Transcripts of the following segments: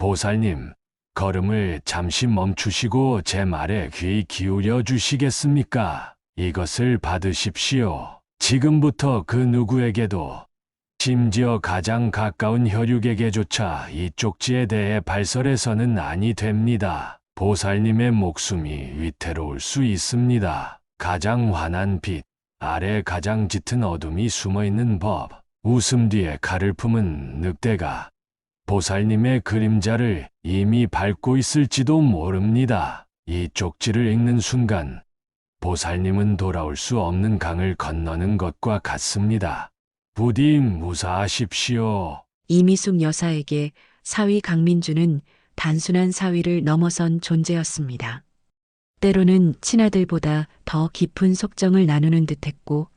보살님, 걸음을 잠시 멈추시고 제 말에 귀 기울여 주시겠습니까? 이것을 받으십시오. 지금부터 그 누구에게도, 심지어 가장 가까운 혈육에게조차 이 쪽지에 대해 발설해서는 아니 됩니다. 보살님의 목숨이 위태로울 수 있습니다. 가장 환한 빛 아래 가장 짙은 어둠이 숨어있는 법. 웃음 뒤에 칼을 품은 늑대가 보살님의 그림자를 이미 밟고 있을지도 모릅니다. 이 쪽지를 읽는 순간 보살님은 돌아올 수 없는 강을 건너는 것과 같습니다. 부디 무사하십시오. 이미숙 여사에게 사위 강민주는 단순한 사위를 넘어선 존재였습니다. 때로는 친아들보다 더 깊은 속정을 나누는 듯했고,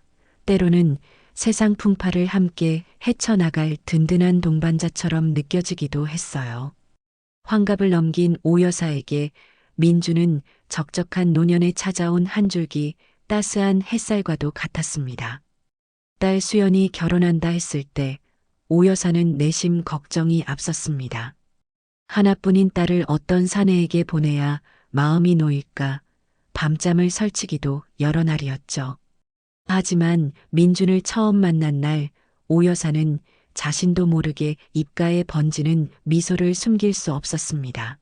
때로는 세상 풍파를 함께 헤쳐나갈 든든한 동반자처럼 느껴지기도 했어요. 환갑을 넘긴 오 여사에게 민주는 적적한 노년에 찾아온 한 줄기 따스한 햇살과도 같았습니다. 딸 수연이 결혼한다 했을 때 오 여사는 내심 걱정이 앞섰습니다. 하나뿐인 딸을 어떤 사내에게 보내야 마음이 놓일까 밤잠을 설치기도 여러 날이었죠. 하지만 민준을 처음 만난 날 오 여사는 자신도 모르게 입가에 번지는 미소를 숨길 수 없었습니다.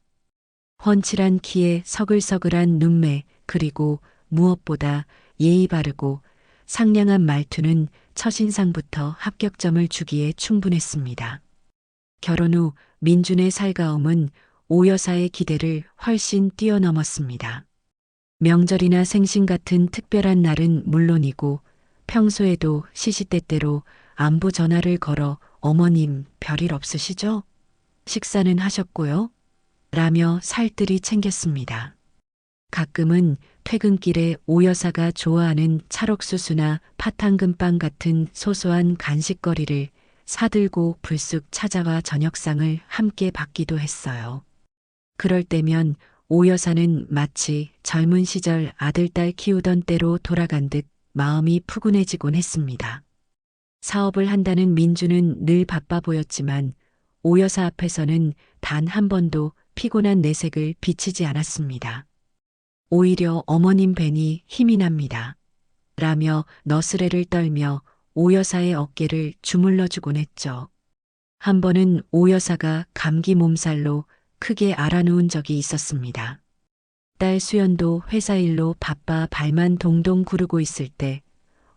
훤칠한 키에 서글서글한 눈매, 그리고 무엇보다 예의 바르고 상냥한 말투는 첫인상부터 합격점을 주기에 충분했습니다. 결혼 후 민준의 살가움은 오 여사의 기대를 훨씬 뛰어넘었습니다. 명절이나 생신 같은 특별한 날은 물론이고 평소에도 시시때때로 안부 전화를 걸어 어머님 별일 없으시죠? 식사는 하셨고요? 라며 살뜰히 챙겼습니다. 가끔은 퇴근길에 오 여사가 좋아하는 찰옥수수나 파탕금빵 같은 소소한 간식거리를 사들고 불쑥 찾아와 저녁상을 함께 받기도 했어요. 그럴 때면 오 여사는 마치 젊은 시절 아들딸 키우던 때로 돌아간 듯 마음이 푸근해지곤 했습니다. 사업을 한다는 민주는 늘 바빠 보였지만 오 여사 앞에서는 단 한 번도 피곤한 내색을 비치지 않았습니다. 오히려 어머님 뵈니 힘이 납니다. 라며 너스레를 떨며 오 여사의 어깨를 주물러주곤 했죠. 한 번은 오 여사가 감기 몸살로 크게 앓아누운 적이 있었습니다. 딸 수연도 회사 일로 바빠 발만 동동 구르고 있을 때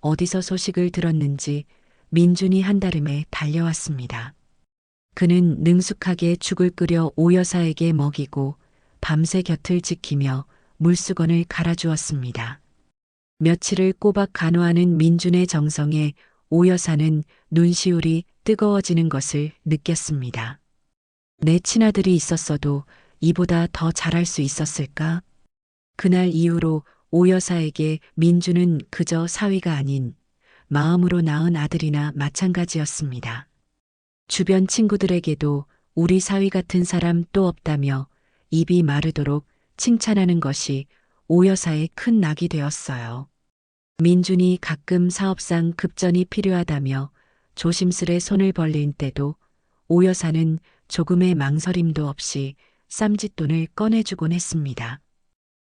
어디서 소식을 들었는지 민준이 한달음에 달려왔습니다. 그는 능숙하게 죽을 끓여 오 여사에게 먹이고 밤새 곁을 지키며 물수건을 갈아주었습니다. 며칠을 꼬박 간호하는 민준의 정성에 오 여사는 눈시울이 뜨거워지는 것을 느꼈습니다. 내 친아들이 있었어도 이보다 더 잘할 수 있었을까? 그날 이후로 오 여사에게 민준은 그저 사위가 아닌 마음으로 낳은 아들이나 마찬가지였습니다. 주변 친구들에게도 우리 사위 같은 사람 또 없다며 입이 마르도록 칭찬하는 것이 오 여사의 큰 낙이 되었어요. 민준이 가끔 사업상 급전이 필요하다며 조심스레 손을 벌린 때도 오 여사는 조금의 망설임도 없이 쌈짓돈을 꺼내주곤 했습니다.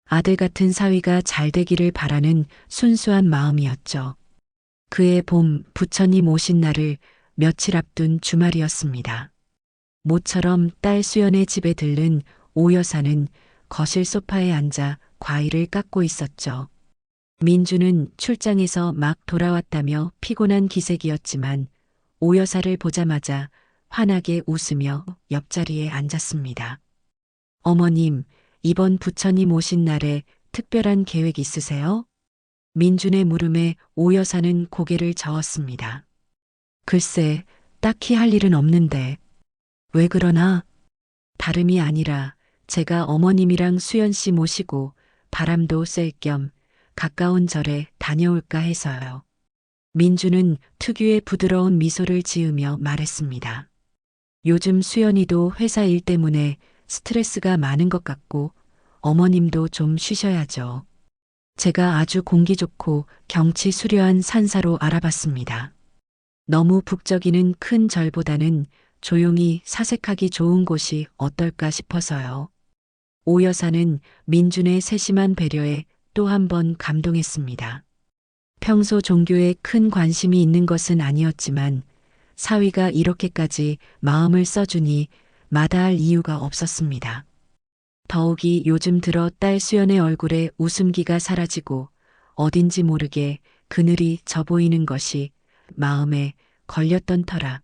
아들 같은 사위가 잘 되기를 바라는 순수한 마음이었죠. 그해 봄 부처님 오신 날을 며칠 앞둔 주말이었습니다. 모처럼 딸 수연의 집에 들른 오 여사는 거실 소파에 앉아 과일을 깎고 있었죠. 민주는 출장에서 막 돌아왔다며 피곤한 기색이었지만 오 여사를 보자마자 환하게 웃으며 옆자리에 앉았습니다. 어머님, 이번 부처님 오신 날에 특별한 계획 있으세요? 민준의 물음에 오 여사는 고개를 저었습니다. 글쎄, 딱히 할 일은 없는데. 왜 그러나? 다름이 아니라 제가 어머님이랑 수연 씨 모시고 바람도 쐴 겸 가까운 절에 다녀올까 해서요. 민주는 특유의 부드러운 미소를 지으며 말했습니다. 요즘 수연이도 회사 일 때문에 스트레스가 많은 것 같고 어머님도 좀 쉬셔야죠. 제가 아주 공기 좋고 경치 수려한 산사로 알아봤습니다. 너무 북적이는 큰 절보다는 조용히 사색하기 좋은 곳이 어떨까 싶어서요. 오 여사는 민준의 세심한 배려에 또 한 번 감동했습니다. 평소 종교에 큰 관심이 있는 것은 아니었지만 사위가 이렇게까지 마음을 써주니 마다할 이유가 없었습니다. 더욱이 요즘 들어 딸 수연의 얼굴에 웃음기가 사라지고 어딘지 모르게 그늘이 져 보이는 것이 마음에 걸렸던 터라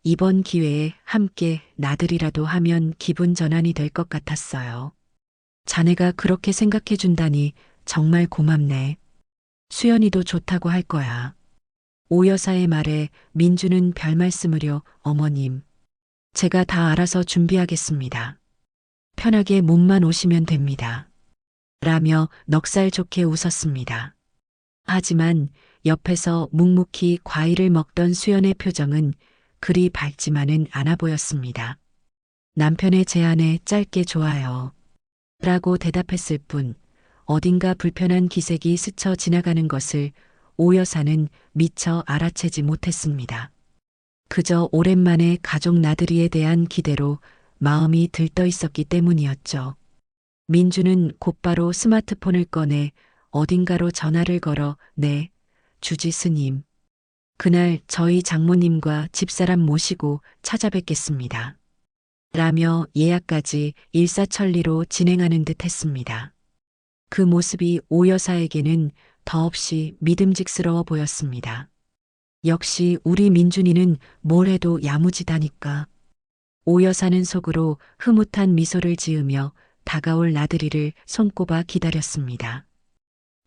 이번 기회에 함께 나들이라도 하면 기분 전환이 될 것 같았어요. 자네가 그렇게 생각해 준다니 정말 고맙네. 수연이도 좋다고 할 거야. 오 여사의 말에 민주는 별말씀으려 어머님, 제가 다 알아서 준비하겠습니다. 편하게 몸만 오시면 됩니다. 라며 넉살 좋게 웃었습니다. 하지만 옆에서 묵묵히 과일을 먹던 수연의 표정은 그리 밝지만은 않아 보였습니다. 남편의 제안에 짧게 좋아요. 라고 대답했을 뿐 어딘가 불편한 기색이 스쳐 지나가는 것을 오 여사는 미처 알아채지 못했습니다. 그저 오랜만에 가족 나들이에 대한 기대로 마음이 들떠 있었기 때문이었죠. 민주는 곧바로 스마트폰을 꺼내 어딘가로 전화를 걸어 네, 주지 스님. 그날 저희 장모님과 집사람 모시고 찾아뵙겠습니다. 라며 예약까지 일사천리로 진행하는 듯 했습니다. 그 모습이 오 여사에게는 더없이 믿음직스러워 보였습니다. 역시 우리 민준이는 뭘 해도 야무지다니까. 오 여사는 속으로 흐뭇한 미소를 지으며 다가올 나들이를 손꼽아 기다렸습니다.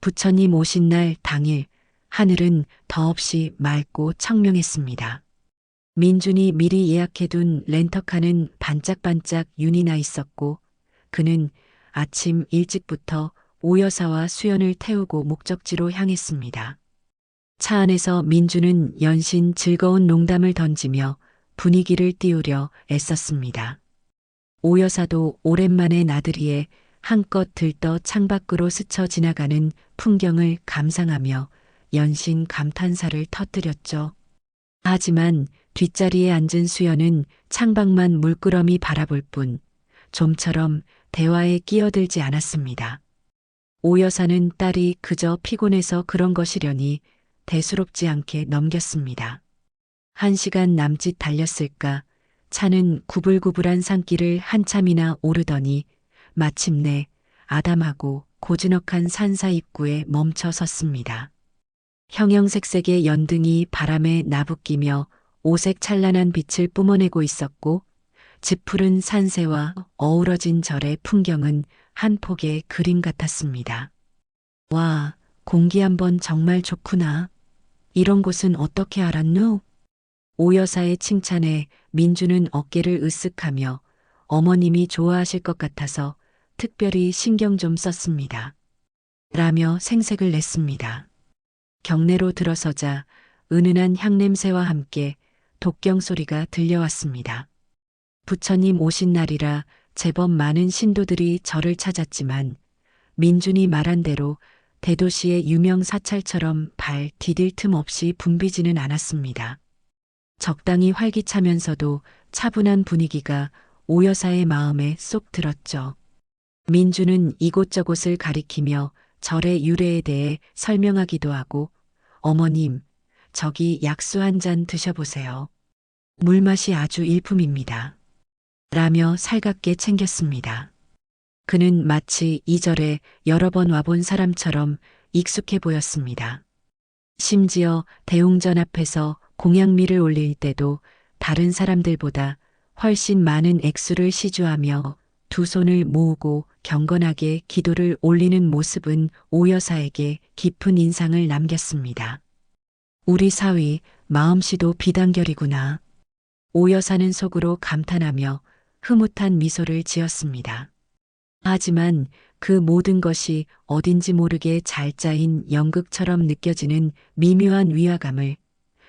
부처님 오신 날 당일 하늘은 더없이 맑고 청명했습니다. 민준이 미리 예약해둔 렌터카는 반짝반짝 윤이 나 있었고 그는 아침 일찍부터 오 여사와 수연을 태우고 목적지로 향했습니다. 차 안에서 민주는 연신 즐거운 농담을 던지며 분위기를 띄우려 애썼습니다. 오 여사도 오랜만에 나들이에 한껏 들떠 창밖으로 스쳐 지나가는 풍경을 감상하며 연신 감탄사를 터뜨렸죠. 하지만 뒷자리에 앉은 수연은 창밖만 물끄러미 바라볼 뿐 좀처럼 대화에 끼어들지 않았습니다. 오 여사는 딸이 그저 피곤해서 그런 것이려니 대수롭지 않게 넘겼습니다. 1시간 남짓 달렸을까 차는 구불구불한 산길을 한참이나 오르더니 마침내 아담하고 고즈넉한 산사 입구에 멈춰 섰습니다. 형형색색의 연등이 바람에 나부끼며 오색 찬란한 빛을 뿜어내고 있었고 짙푸른 산새와 어우러진 절의 풍경은 한 폭의 그림 같았습니다. 와, 공기 한번 정말 좋구나. 이런 곳은 어떻게 알았누? 오 여사의 칭찬에 민주는 어깨를 으쓱하며 어머님이 좋아하실 것 같아서 특별히 신경 좀 썼습니다. 라며 생색을 냈습니다. 경내로 들어서자 은은한 향냄새와 함께 독경 소리가 들려왔습니다. 부처님 오신 날이라 제법 많은 신도들이 절을 찾았지만 민준이 말한 대로 대도시의 유명 사찰처럼 발 디딜 틈 없이 붐비지는 않았습니다. 적당히 활기차면서도 차분한 분위기가 오 여사의 마음에 쏙 들었죠. 민주는 이곳저곳을 가리키며 절의 유래에 대해 설명하기도 하고 어머님, 저기 약수 한 잔 드셔보세요. 물맛이 아주 일품입니다. 라며 살갑게 챙겼습니다. 그는 마치 이 절에 여러 번 와본 사람처럼 익숙해 보였습니다. 심지어 대웅전 앞에서 공양미를 올릴 때도 다른 사람들보다 훨씬 많은 액수를 시주하며 두 손을 모으고 경건하게 기도를 올리는 모습은 오 여사에게 깊은 인상을 남겼습니다. 우리 사위 마음씨도 비단결이구나. 오 여사는 속으로 감탄하며 흐뭇한 미소를 지었습니다. 하지만 그 모든 것이 어딘지 모르게 잘 짜인 연극처럼 느껴지는 미묘한 위화감을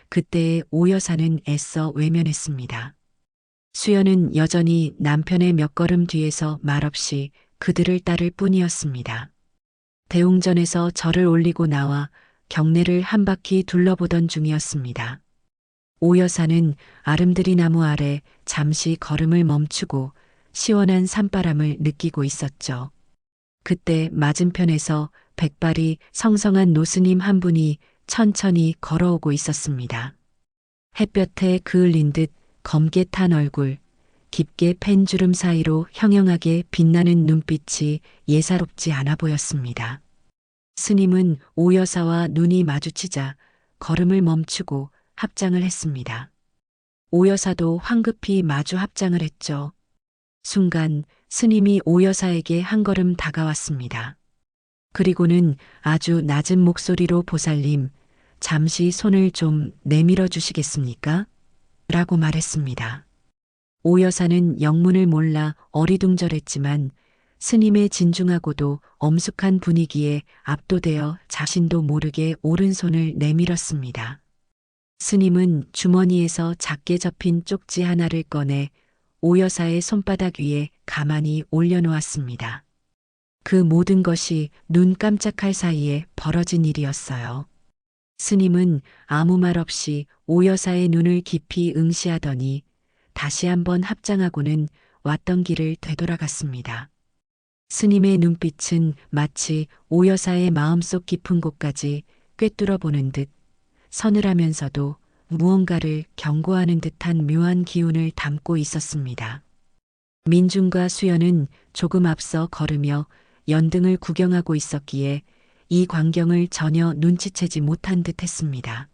그때의 오 여사는 애써 외면했습니다. 수연은 여전히 남편의 몇 걸음 뒤에서 말없이 그들을 따를 뿐이었습니다. 대웅전에서 절을 올리고 나와 경내를 한 바퀴 둘러보던 중이었습니다. 오 여사는 아름드리 나무 아래 잠시 걸음을 멈추고 시원한 산바람을 느끼고 있었죠. 그때 맞은편에서 백발이 성성한 노스님 한 분이 천천히 걸어오고 있었습니다. 햇볕에 그을린 듯 검게 탄 얼굴, 깊게 팬 주름 사이로 형형하게 빛나는 눈빛이 예사롭지 않아 보였습니다. 스님은 오 여사와 눈이 마주치자 걸음을 멈추고 합장을 했습니다. 오 여사도 황급히 마주 합장을 했죠. 순간 스님이 오 여사에게 한 걸음 다가왔습니다. 그리고는 아주 낮은 목소리로 보살님, 잠시 손을 좀 내밀어 주시겠습니까? 라고 말했습니다. 오 여사는 영문을 몰라 어리둥절했지만 스님의 진중하고도 엄숙한 분위기에 압도되어 자신도 모르게 오른손을 내밀었습니다. 스님은 주머니에서 작게 접힌 쪽지 하나를 꺼내 오 여사의 손바닥 위에 가만히 올려놓았습니다. 그 모든 것이 눈 깜짝할 사이에 벌어진 일이었어요. 스님은 아무 말 없이 오 여사의 눈을 깊이 응시하더니 다시 한번 합장하고는 왔던 길을 되돌아갔습니다. 스님의 눈빛은 마치 오 여사의 마음속 깊은 곳까지 꿰뚫어 보는 듯 서늘하면서도 무언가를 경고하는 듯한 묘한 기운을 담고 있었습니다. 민중과 수연은 조금 앞서 걸으며 연등을 구경하고 있었기에 이 광경을 전혀 눈치채지 못한 듯 했습니다.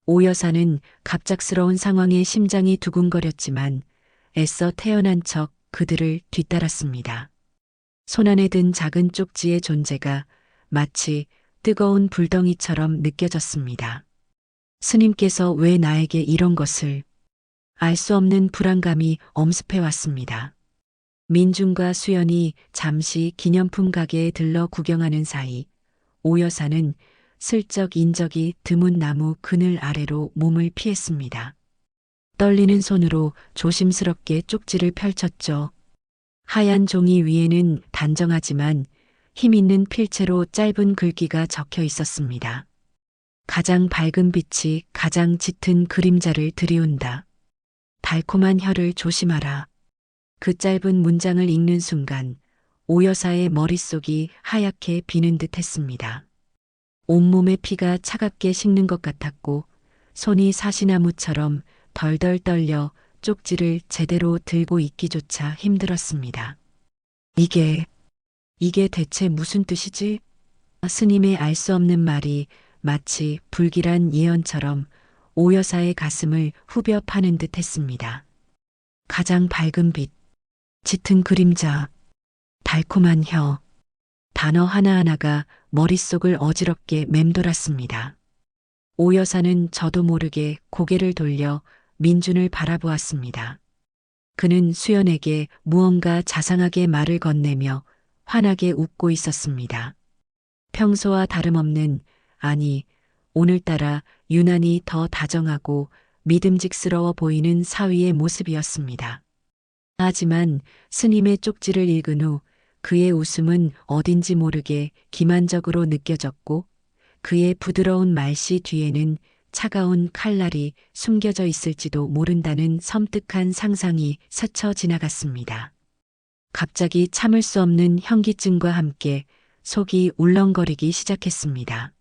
오 여사는 갑작스러운 상황에 심장이 두근거렸지만 애써 태어난 척 그들을 뒤따랐습니다. 손안에 든 작은 쪽지의 존재가 마치 뜨거운 불덩이처럼 느껴졌습니다. 스님께서 왜 나에게 이런 것을, 알 수 없는 불안감이 엄습해 왔습니다. 민중과 수연이 잠시 기념품 가게에 들러 구경하는 사이 오 여사는 슬쩍 인적이 드문 나무 그늘 아래로 몸을 피했습니다. 떨리는 손으로 조심스럽게 쪽지를 펼쳤죠. 하얀 종이 위에는 단정하지만 힘 있는 필체로 짧은 글귀가 적혀 있었습니다. 가장 밝은 빛이 가장 짙은 그림자를 들이운다. 달콤한 혀를 조심하라. 그 짧은 문장을 읽는 순간 오 여사의 머릿속이 하얗게 비는 듯 했습니다. 온몸의 피가 차갑게 식는 것 같았고 손이 사시나무처럼 덜덜 떨려 쪽지를 제대로 들고 있기조차 힘들었습니다. 이게 대체 무슨 뜻이지? 스님의 알 수 없는 말이 마치 불길한 예언처럼 오 여사의 가슴을 후벼 파는 듯 했습니다. 가장 밝은 빛, 짙은 그림자, 달콤한 혀, 단어 하나하나가 머릿속을 어지럽게 맴돌았습니다. 오 여사는 저도 모르게 고개를 돌려 민준을 바라보았습니다. 그는 수연에게 무언가 자상하게 말을 건네며 환하게 웃고 있었습니다. 평소와 다름없는, 아니, 오늘따라 유난히 더 다정하고 믿음직스러워 보이는 사위의 모습이었습니다. 하지만 스님의 쪽지를 읽은 후 그의 웃음은 어딘지 모르게 기만적으로 느껴졌고 그의 부드러운 말씨 뒤에는 차가운 칼날이 숨겨져 있을지도 모른다는 섬뜩한 상상이 스쳐 지나갔습니다. 갑자기 참을 수 없는 현기증과 함께 속이 울렁거리기 시작했습니다.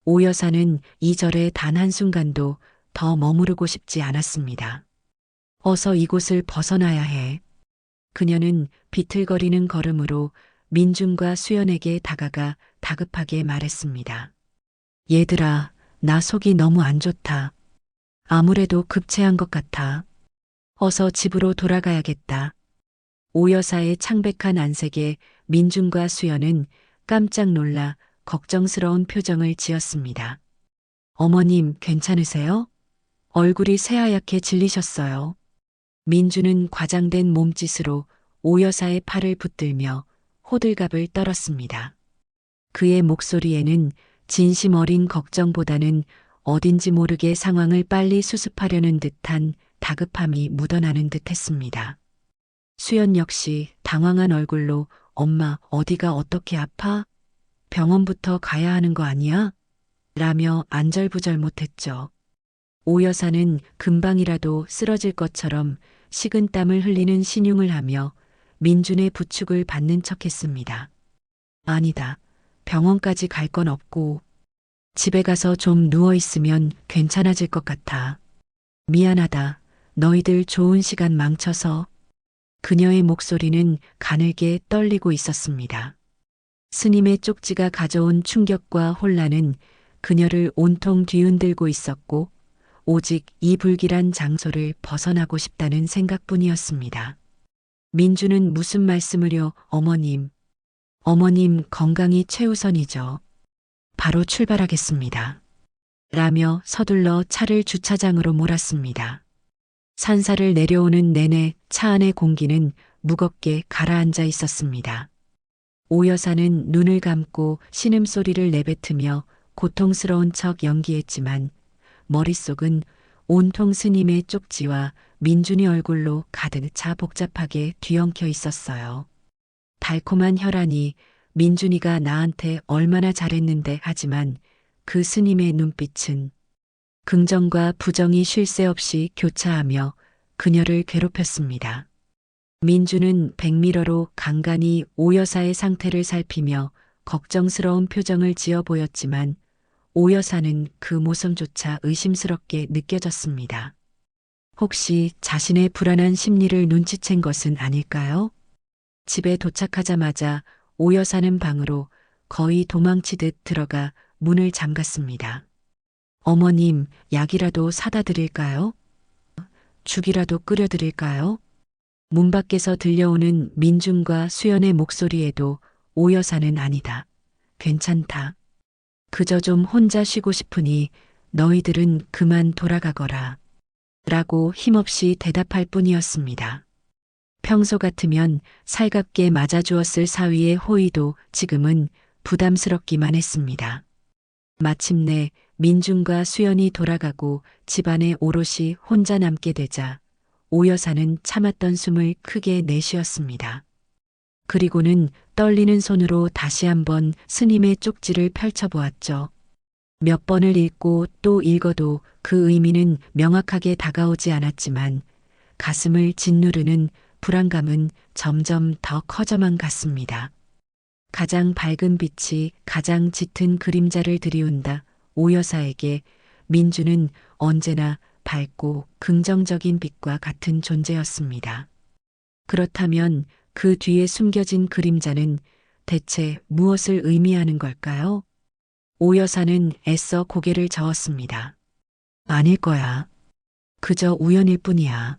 오 여사는 이 절에 단 한순간도 더 머무르고 싶지 않았습니다. 어서 이곳을 벗어나야 해. 그녀는 비틀거리는 걸음으로 민중과 수연에게 다가가 다급하게 말했습니다. 얘들아, 나 속이 너무 안 좋다. 아무래도 급체한 것 같아. 어서 집으로 돌아가야겠다. 오 여사의 창백한 안색에 민중과 수연은 깜짝 놀라 걱정스러운 표정을 지었습니다. 어머님, 괜찮으세요? 얼굴이 새하얗게 질리셨어요. 민주는 과장된 몸짓으로 오 여사의 팔을 붙들며 호들갑을 떨었습니다. 그의 목소리에는 진심 어린 걱정보다는 어딘지 모르게 상황을 빨리 수습하려는 듯한 다급함이 묻어나는 듯했습니다. 수연 역시 당황한 얼굴로 엄마 어디가 어떻게 아파? 병원부터 가야 하는 거 아니야? 라며 안절부절 못했죠. 오 여사는 금방이라도 쓰러질 것처럼 식은땀을 흘리는 신용을 하며 민준의 부축을 받는 척했습니다. 아니다. 병원까지 갈 건 없고 집에 가서 좀 누워 있으면 괜찮아질 것 같아. 미안하다. 너희들 좋은 시간 망쳐서. 그녀의 목소리는 가늘게 떨리고 있었습니다. 스님의 쪽지가 가져온 충격과 혼란은 그녀를 온통 뒤흔들고 있었고 오직 이 불길한 장소를 벗어나고 싶다는 생각뿐이었습니다. 민주는 무슨 말씀을요, 어머님. 어머님 건강이 최우선이죠. 바로 출발하겠습니다. 라며 서둘러 차를 주차장으로 몰았습니다. 산사를 내려오는 내내 차 안의 공기는 무겁게 가라앉아 있었습니다. 오 여사는 눈을 감고 신음소리를 내뱉으며 고통스러운 척 연기했지만 머릿속은 온통 스님의 쪽지와 민준이 얼굴로 가득 차 복잡하게 뒤엉켜 있었어요. 달콤한 혈안이 민준이가 나한테 얼마나 잘했는데 하지만 그 스님의 눈빛은 긍정과 부정이 쉴 새 없이 교차하며 그녀를 괴롭혔습니다. 민주는 백미러로 간간히 오 여사의 상태를 살피며 걱정스러운 표정을 지어 보였지만 오 여사는 그 모습조차 의심스럽게 느껴졌습니다. 혹시 자신의 불안한 심리를 눈치챈 것은 아닐까요? 집에 도착하자마자 오 여사는 방으로 거의 도망치듯 들어가 문을 잠갔습니다. 어머님, 약이라도 사다 드릴까요? 죽이라도 끓여 드릴까요? 문 밖에서 들려오는 민준과 수연의 목소리에도 오 여사는 아니다. 괜찮다. 그저 좀 혼자 쉬고 싶으니 너희들은 그만 돌아가거라. 라고 힘없이 대답할 뿐이었습니다. 평소 같으면 살갑게 맞아주었을 사위의 호의도 지금은 부담스럽기만 했습니다. 마침내 민준과 수연이 돌아가고 집안에 오롯이 혼자 남게 되자 오 여사는 참았던 숨을 크게 내쉬었습니다. 그리고는 떨리는 손으로 다시 한번 스님의 쪽지를 펼쳐보았죠. 몇 번을 읽고 또 읽어도 그 의미는 명확하게 다가오지 않았지만 가슴을 짓누르는 불안감은 점점 더 커져만 갔습니다. 가장 밝은 빛이 가장 짙은 그림자를 들이운다. 오 여사에게 민주는 언제나 밝고 긍정적인 빛과 같은 존재였습니다. 그렇다면 그 뒤에 숨겨진 그림자는 대체 무엇을 의미하는 걸까요? 오 여사는 애써 고개를 저었습니다. 아닐 거야. 그저 우연일 뿐이야.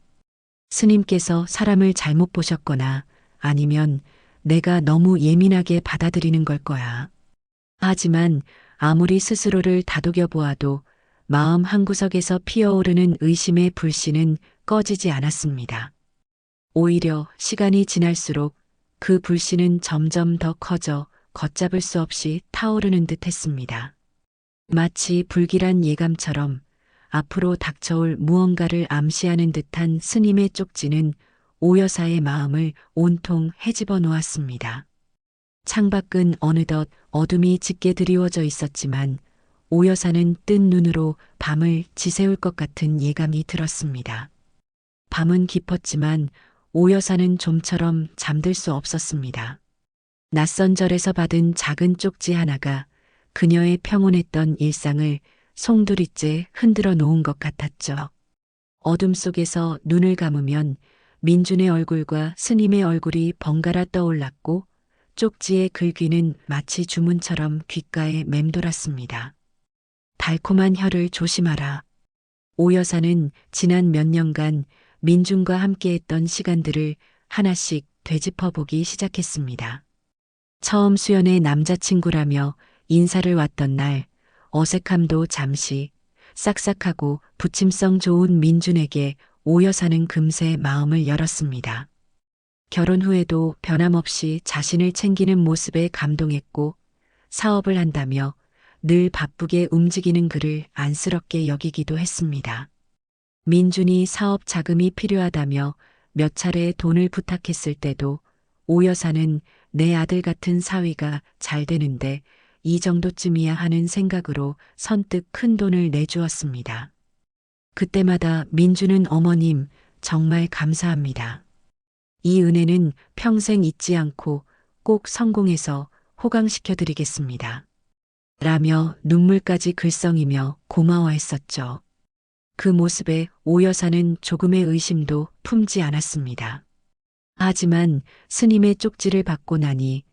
스님께서 사람을 잘못 보셨거나 아니면 내가 너무 예민하게 받아들이는 걸 거야. 하지만 아무리 스스로를 다독여 보아도 마음 한구석에서 피어오르는 의심의 불씨는 꺼지지 않았습니다. 오히려 시간이 지날수록 그 불씨는 점점 더 커져 걷잡을 수 없이 타오르는 듯 했습니다. 마치 불길한 예감처럼 앞으로 닥쳐올 무언가를 암시하는 듯한 스님의 쪽지는 오 여사의 마음을 온통 헤집어 놓았습니다. 창밖은 어느덧 어둠이 짙게 드리워져 있었지만 오 여사는 뜬 눈으로 밤을 지새울 것 같은 예감이 들었습니다. 밤은 깊었지만 오 여사는 좀처럼 잠들 수 없었습니다. 낯선 절에서 받은 작은 쪽지 하나가 그녀의 평온했던 일상을 송두리째 흔들어 놓은 것 같았죠. 어둠 속에서 눈을 감으면 민준의 얼굴과 스님의 얼굴이 번갈아 떠올랐고 쪽지의 글귀는 마치 주문처럼 귓가에 맴돌았습니다. 달콤한 혀를 조심하라. 오 여사는 지난 몇 년간 민준과 함께했던 시간들을 하나씩 되짚어보기 시작했습니다. 처음 수연의 남자친구라며 인사를 왔던 날 어색함도 잠시 싹싹하고 부침성 좋은 민준에게 오 여사는 금세 마음을 열었습니다. 결혼 후에도 변함없이 자신을 챙기는 모습에 감동했고 사업을 한다며 늘 바쁘게 움직이는 그를 안쓰럽게 여기기도 했습니다. 민준이 사업 자금이 필요하다며 몇 차례 돈을 부탁했을 때도 오 여사는 내 아들 같은 사위가 잘 되는데 이 정도쯤이야 하는 생각으로 선뜻 큰 돈을 내주었습니다. 그때마다 민주는 어머님 정말 감사합니다. 이 은혜는 평생 잊지 않고 꼭 성공해서 호강시켜 드리겠습니다. 라며 눈물까지 글썽이며 고마워했었죠. 그 모습에 오 여사는 조금의 의심도 품지 않았습니다. 하지만 스님의 쪽지를 받고 나니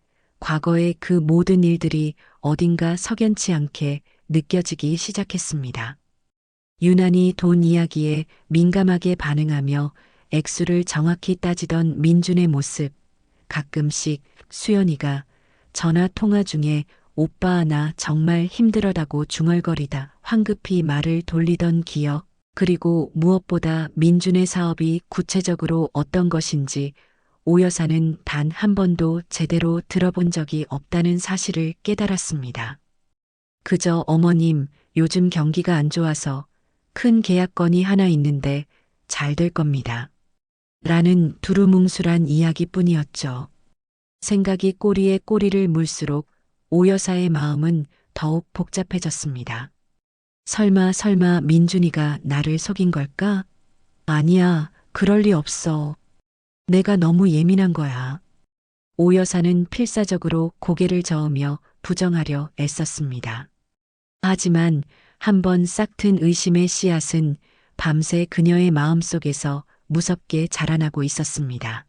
과거의 그 모든 일들이 어딘가 석연치 않게 느껴지기 시작했습니다. 유난히 돈 이야기에 민감하게 반응하며 액수를 정확히 따지던 민준의 모습, 가끔씩 수연이가 전화 통화 중에 오빠 나 정말 힘들어다고 중얼거리다 황급히 말을 돌리던 기억, 그리고 무엇보다 민준의 사업이 구체적으로 어떤 것인지 오 여사는 단 한 번도 제대로 들어본 적이 없다는 사실을 깨달았습니다. 그저 어머님, 요즘 경기가 안 좋아서 큰 계약건이 하나 있는데 잘 될 겁니다. 라는 두루뭉술한 이야기뿐이었죠. 생각이 꼬리에 꼬리를 물수록 오 여사의 마음은 더욱 복잡해졌습니다. 설마 민준이가 나를 속인 걸까? 아니야, 그럴 리 없어. 내가 너무 예민한 거야. 오 여사는 필사적으로 고개를 저으며 부정하려 애썼습니다. 하지만 한번 싹튼 의심의 씨앗은 밤새 그녀의 마음속에서 무섭게 자라나고 있었습니다.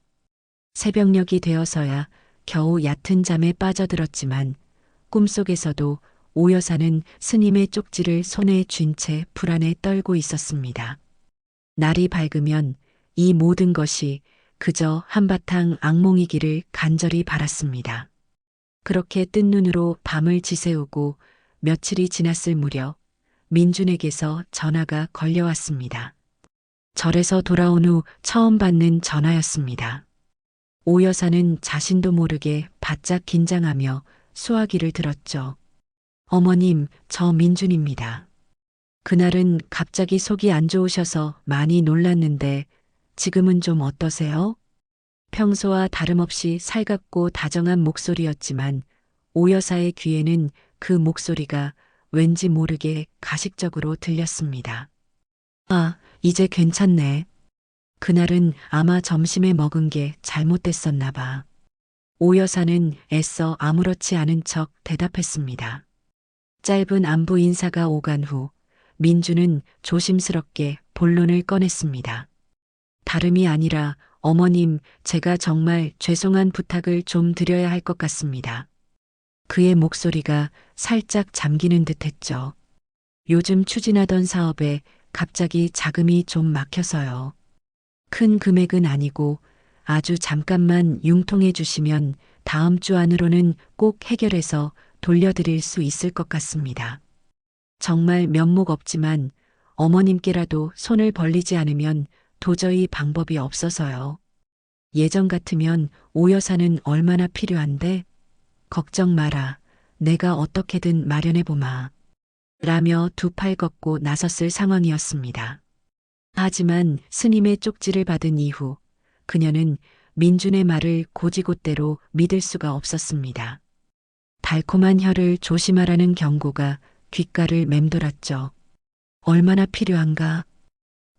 새벽녘이 되어서야 겨우 얕은 잠에 빠져들었지만 꿈속에서도 오 여사는 스님의 쪽지를 손에 쥔 채 불안에 떨고 있었습니다. 날이 밝으면 이 모든 것이 그저 한바탕 악몽이기를 간절히 바랐습니다. 그렇게 뜬 눈으로 밤을 지새우고 며칠이 지났을 무렵 민준에게서 전화가 걸려왔습니다. 절에서 돌아온 후 처음 받는 전화였습니다. 오 여사는 자신도 모르게 바짝 긴장하며 수화기를 들었죠. 어머님, 저 민준입니다. 그날은 갑자기 속이 안 좋으셔서 많이 놀랐는데 지금은 좀 어떠세요? 평소와 다름없이 살갑고 다정한 목소리였지만 오 여사의 귀에는 그 목소리가 왠지 모르게 가식적으로 들렸습니다. 아, 이제 괜찮네. 그날은 아마 점심에 먹은 게 잘못됐었나 봐. 오 여사는 애써 아무렇지 않은 척 대답했습니다. 짧은 안부 인사가 오간 후 민주는 조심스럽게 본론을 꺼냈습니다. 다름이 아니라 어머님, 제가 정말 죄송한 부탁을 좀 드려야 할 것 같습니다. 그의 목소리가 살짝 잠기는 듯 했죠. 요즘 추진하던 사업에 갑자기 자금이 좀 막혀서요. 큰 금액은 아니고 아주 잠깐만 융통해 주시면 다음 주 안으로는 꼭 해결해서 돌려드릴 수 있을 것 같습니다. 정말 면목 없지만 어머님께라도 손을 벌리지 않으면 도저히 방법이 없어서요. 예전 같으면 오 여사는 얼마나 필요한데? 걱정 마라. 내가 어떻게든 마련해보마. 라며 두 팔 걷고 나섰을 상황이었습니다. 하지만 스님의 쪽지를 받은 이후 그녀는 민준의 말을 고지곳대로 믿을 수가 없었습니다. 달콤한 혀를 조심하라는 경고가 귓가를 맴돌았죠. 얼마나 필요한가?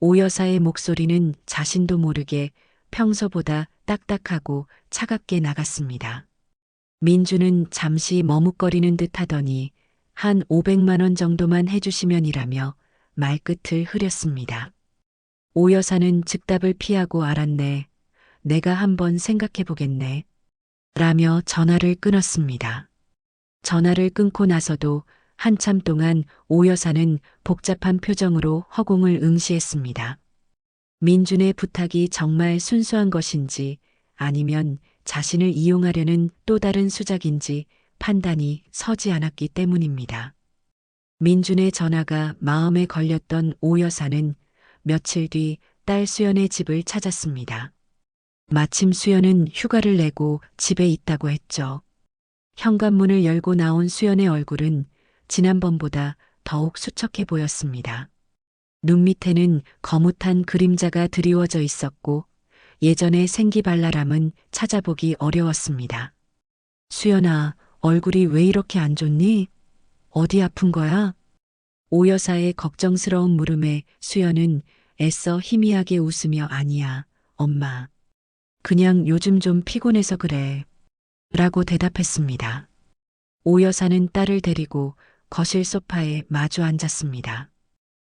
오 여사의 목소리는 자신도 모르게 평소보다 딱딱하고 차갑게 나갔습니다. 민주는 잠시 머뭇거리는 듯 하더니 한 500만 원 정도만 해주시면이라며 말끝을 흐렸습니다. 오 여사는 즉답을 피하고 알았네. 내가 한번 생각해 보겠네. 라며 전화를 끊었습니다. 전화를 끊고 나서도 한참 동안 오 여사는 복잡한 표정으로 허공을 응시했습니다. 민준의 부탁이 정말 순수한 것인지 아니면 자신을 이용하려는 또 다른 수작인지 판단이 서지 않았기 때문입니다. 민준의 전화가 마음에 걸렸던 오 여사는 며칠 뒤 딸 수연의 집을 찾았습니다. 마침 수연은 휴가를 내고 집에 있다고 했죠. 현관문을 열고 나온 수연의 얼굴은 지난번보다 더욱 수척해 보였습니다. 눈 밑에는 거뭇한 그림자가 드리워져 있었고 예전의 생기발랄함은 찾아보기 어려웠습니다. 수연아, 얼굴이 왜 이렇게 안 좋니? 어디 아픈 거야? 오 여사의 걱정스러운 물음에 수연은 애써 희미하게 웃으며 아니야, 엄마. 그냥 요즘 좀 피곤해서 그래. 라고 대답했습니다. 오 여사는 딸을 데리고 거실 소파에 마주 앉았습니다.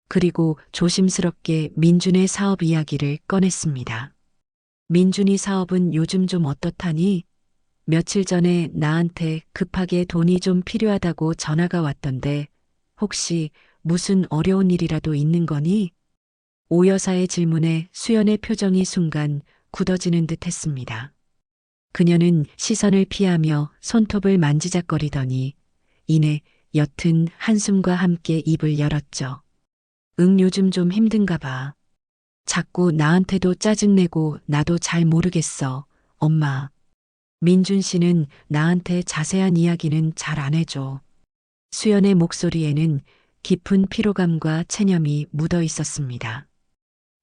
그리고 조심스럽게 민준의 사업 이야기를 꺼냈습니다. 민준이 사업은 요즘 좀 어떻다니? 며칠 전에 나한테 급하게 돈이 좀 필요하다고 전화가 왔던데 혹시 무슨 어려운 일이라도 있는 거니? 오 여사의 질문에 수연의 표정이 순간 굳어지는 듯 했습니다. 그녀는 시선을 피하며 손톱을 만지작거리더니 이내 옅은 한숨과 함께 입을 열었죠. 응, 요즘 좀 힘든가 봐. 자꾸 나한테도 짜증내고 나도 잘 모르겠어, 엄마. 민준 씨는 나한테 자세한 이야기는 잘 안 해줘. 수연의 목소리에는 깊은 피로감과 체념이 묻어 있었습니다.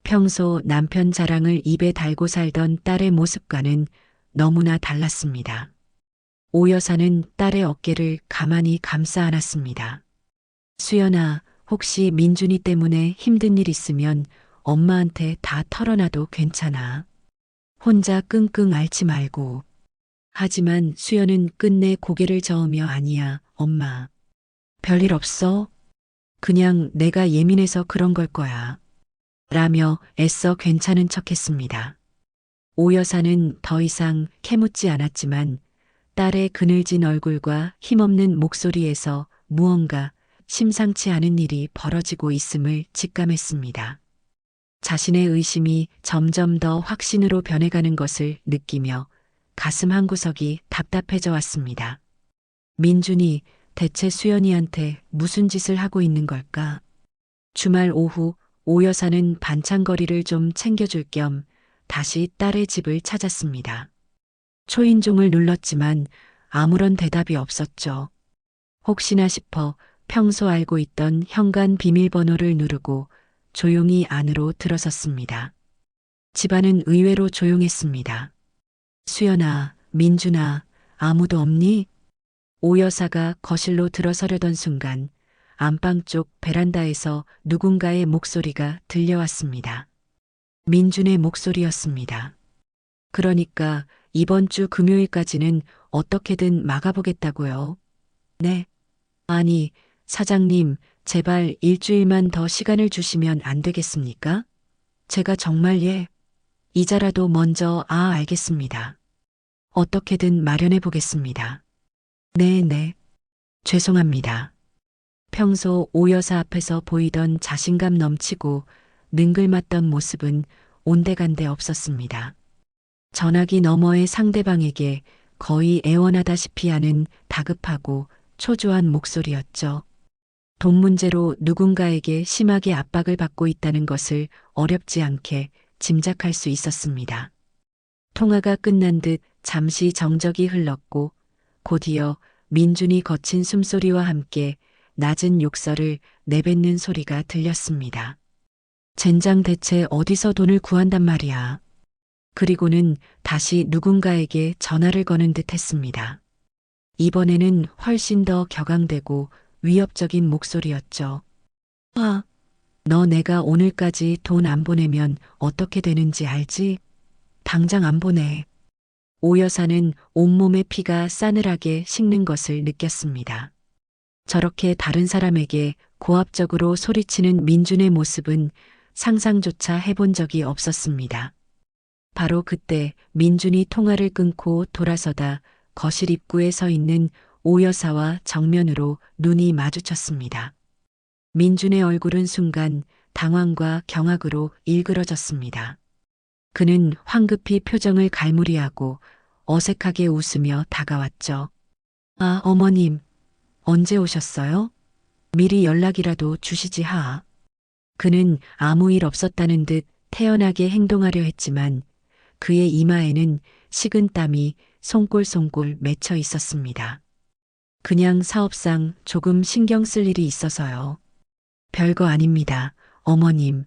평소 남편 자랑을 입에 달고 살던 딸의 모습과는 너무나 달랐습니다. 오 여사는 딸의 어깨를 가만히 감싸 안았습니다. 수연아, 혹시 민준이 때문에 힘든 일 있으면 엄마한테 다 털어놔도 괜찮아. 혼자 끙끙 앓지 말고. 하지만 수연은 끝내 고개를 저으며 아니야, 엄마. 별일 없어? 그냥 내가 예민해서 그런 걸 거야. 라며 애써 괜찮은 척 했습니다. 오 여사는 더 이상 캐묻지 않았지만 딸의 그늘진 얼굴과 힘없는 목소리에서 무언가 심상치 않은 일이 벌어지고 있음을 직감했습니다. 자신의 의심이 점점 더 확신으로 변해가는 것을 느끼며 가슴 한구석이 답답해져 왔습니다. 민준이 대체 수연이한테 무슨 짓을 하고 있는 걸까? 주말 오후 오 여사는 반찬거리를 좀 챙겨줄 겸 다시 딸의 집을 찾았습니다. 초인종을 눌렀지만 아무런 대답이 없었죠. 혹시나 싶어 평소 알고 있던 현관 비밀번호를 누르고 조용히 안으로 들어섰습니다. 집안은 의외로 조용했습니다. 수연아, 민준아, 아무도 없니? 오 여사가 거실로 들어서려던 순간 안방 쪽 베란다에서 누군가의 목소리가 들려왔습니다. 민준의 목소리였습니다. 그러니까 이번 주 금요일까지는 어떻게든 막아보겠다고요. 네. 아니, 사장님, 제발 일주일만 더 시간을 주시면 안 되겠습니까? 제가 정말 이자라도 먼저 알겠습니다. 어떻게든 마련해 보겠습니다. 네. 죄송합니다. 평소 오 여사 앞에서 보이던 자신감 넘치고 능글맞던 모습은 온데간데 없었습니다. 전화기 너머의 상대방에게 거의 애원하다시피 하는 다급하고 초조한 목소리였죠. 돈 문제로 누군가에게 심하게 압박을 받고 있다는 것을 어렵지 않게 짐작할 수 있었습니다. 통화가 끝난 듯 잠시 정적이 흘렀고 곧이어 민준이 거친 숨소리와 함께 낮은 욕설을 내뱉는 소리가 들렸습니다. 젠장 대체 어디서 돈을 구한단 말이야. 그리고는 다시 누군가에게 전화를 거는 듯 했습니다. 이번에는 훨씬 더 격앙되고 위협적인 목소리였죠. 너 내가 오늘까지 돈 안 보내면 어떻게 되는지 알지? 당장 안 보내. 오 여사는 온몸의 피가 싸늘하게 식는 것을 느꼈습니다. 저렇게 다른 사람에게 고압적으로 소리치는 민준의 모습은 상상조차 해본 적이 없었습니다. 바로 그때 민준이 통화를 끊고 돌아서다 거실 입구에 서 있는 오 여사와 정면으로 눈이 마주쳤습니다. 민준의 얼굴은 순간 당황과 경악으로 일그러졌습니다. 그는 황급히 표정을 갈무리하고 어색하게 웃으며 다가왔죠. 어머님, 언제 오셨어요? 미리 연락이라도 주시지 하. 그는 아무 일 없었다는 듯 태연하게 행동하려 했지만 그의 이마에는 식은 땀이 송골송골 맺혀 있었습니다. 그냥 사업상 조금 신경 쓸 일이 있어서요. 별거 아닙니다, 어머님.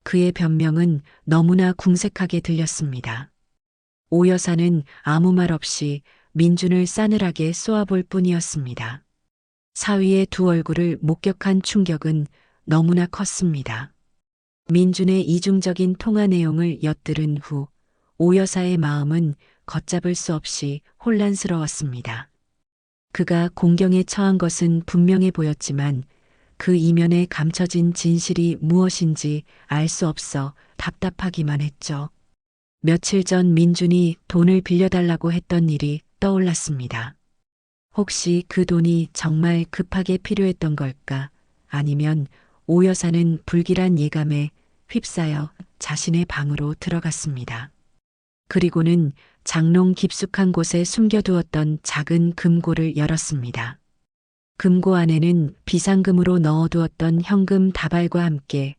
그의 변명은 너무나 궁색하게 들렸습니다. 오 여사는 아무 말 없이 민준을 싸늘하게 쏘아볼 뿐이었습니다. 사위의 두 얼굴을 목격한 충격은 너무나 컸습니다. 민준의 이중적인 통화 내용을 엿들은 후 오 여사의 마음은 걷잡을 수 없이 혼란스러웠습니다. 그가 공경에 처한 것은 분명해 보였지만 그 이면에 감춰진 진실이 무엇인지 알 수 없어 답답하기만 했죠. 며칠 전 민준이 돈을 빌려달라고 했던 일이 떠올랐습니다. 혹시 그 돈이 정말 급하게 필요했던 걸까? 아니면 오 여사는 불길한 예감에 휩싸여 자신의 방으로 들어갔습니다. 그리고는 장롱 깊숙한 곳에 숨겨두었던 작은 금고를 열었습니다. 금고 안에는 비상금으로 넣어두었던 현금 다발과 함께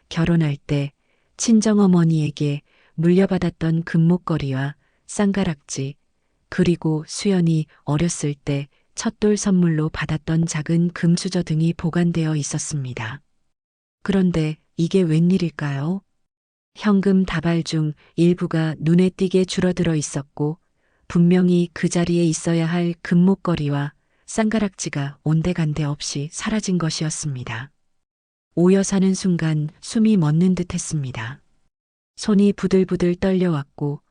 결혼할 때 친정어머니에게 물려받았던 금목걸이와 쌍가락지, 그리고 수연이 어렸을 때 첫돌 선물로 받았던 작은 금수저 등이 보관되어 있었습니다. 그런데 이게 웬일일까요? 현금 다발 중 일부가 눈에 띄게 줄어들어 있었고 분명히 그 자리에 있어야 할 금목걸이와 쌍가락지가 온데간데 없이 사라진 것이었습니다. 오 여사는 순간 숨이 멎는 듯 했습니다. 손이 부들부들 떨려왔고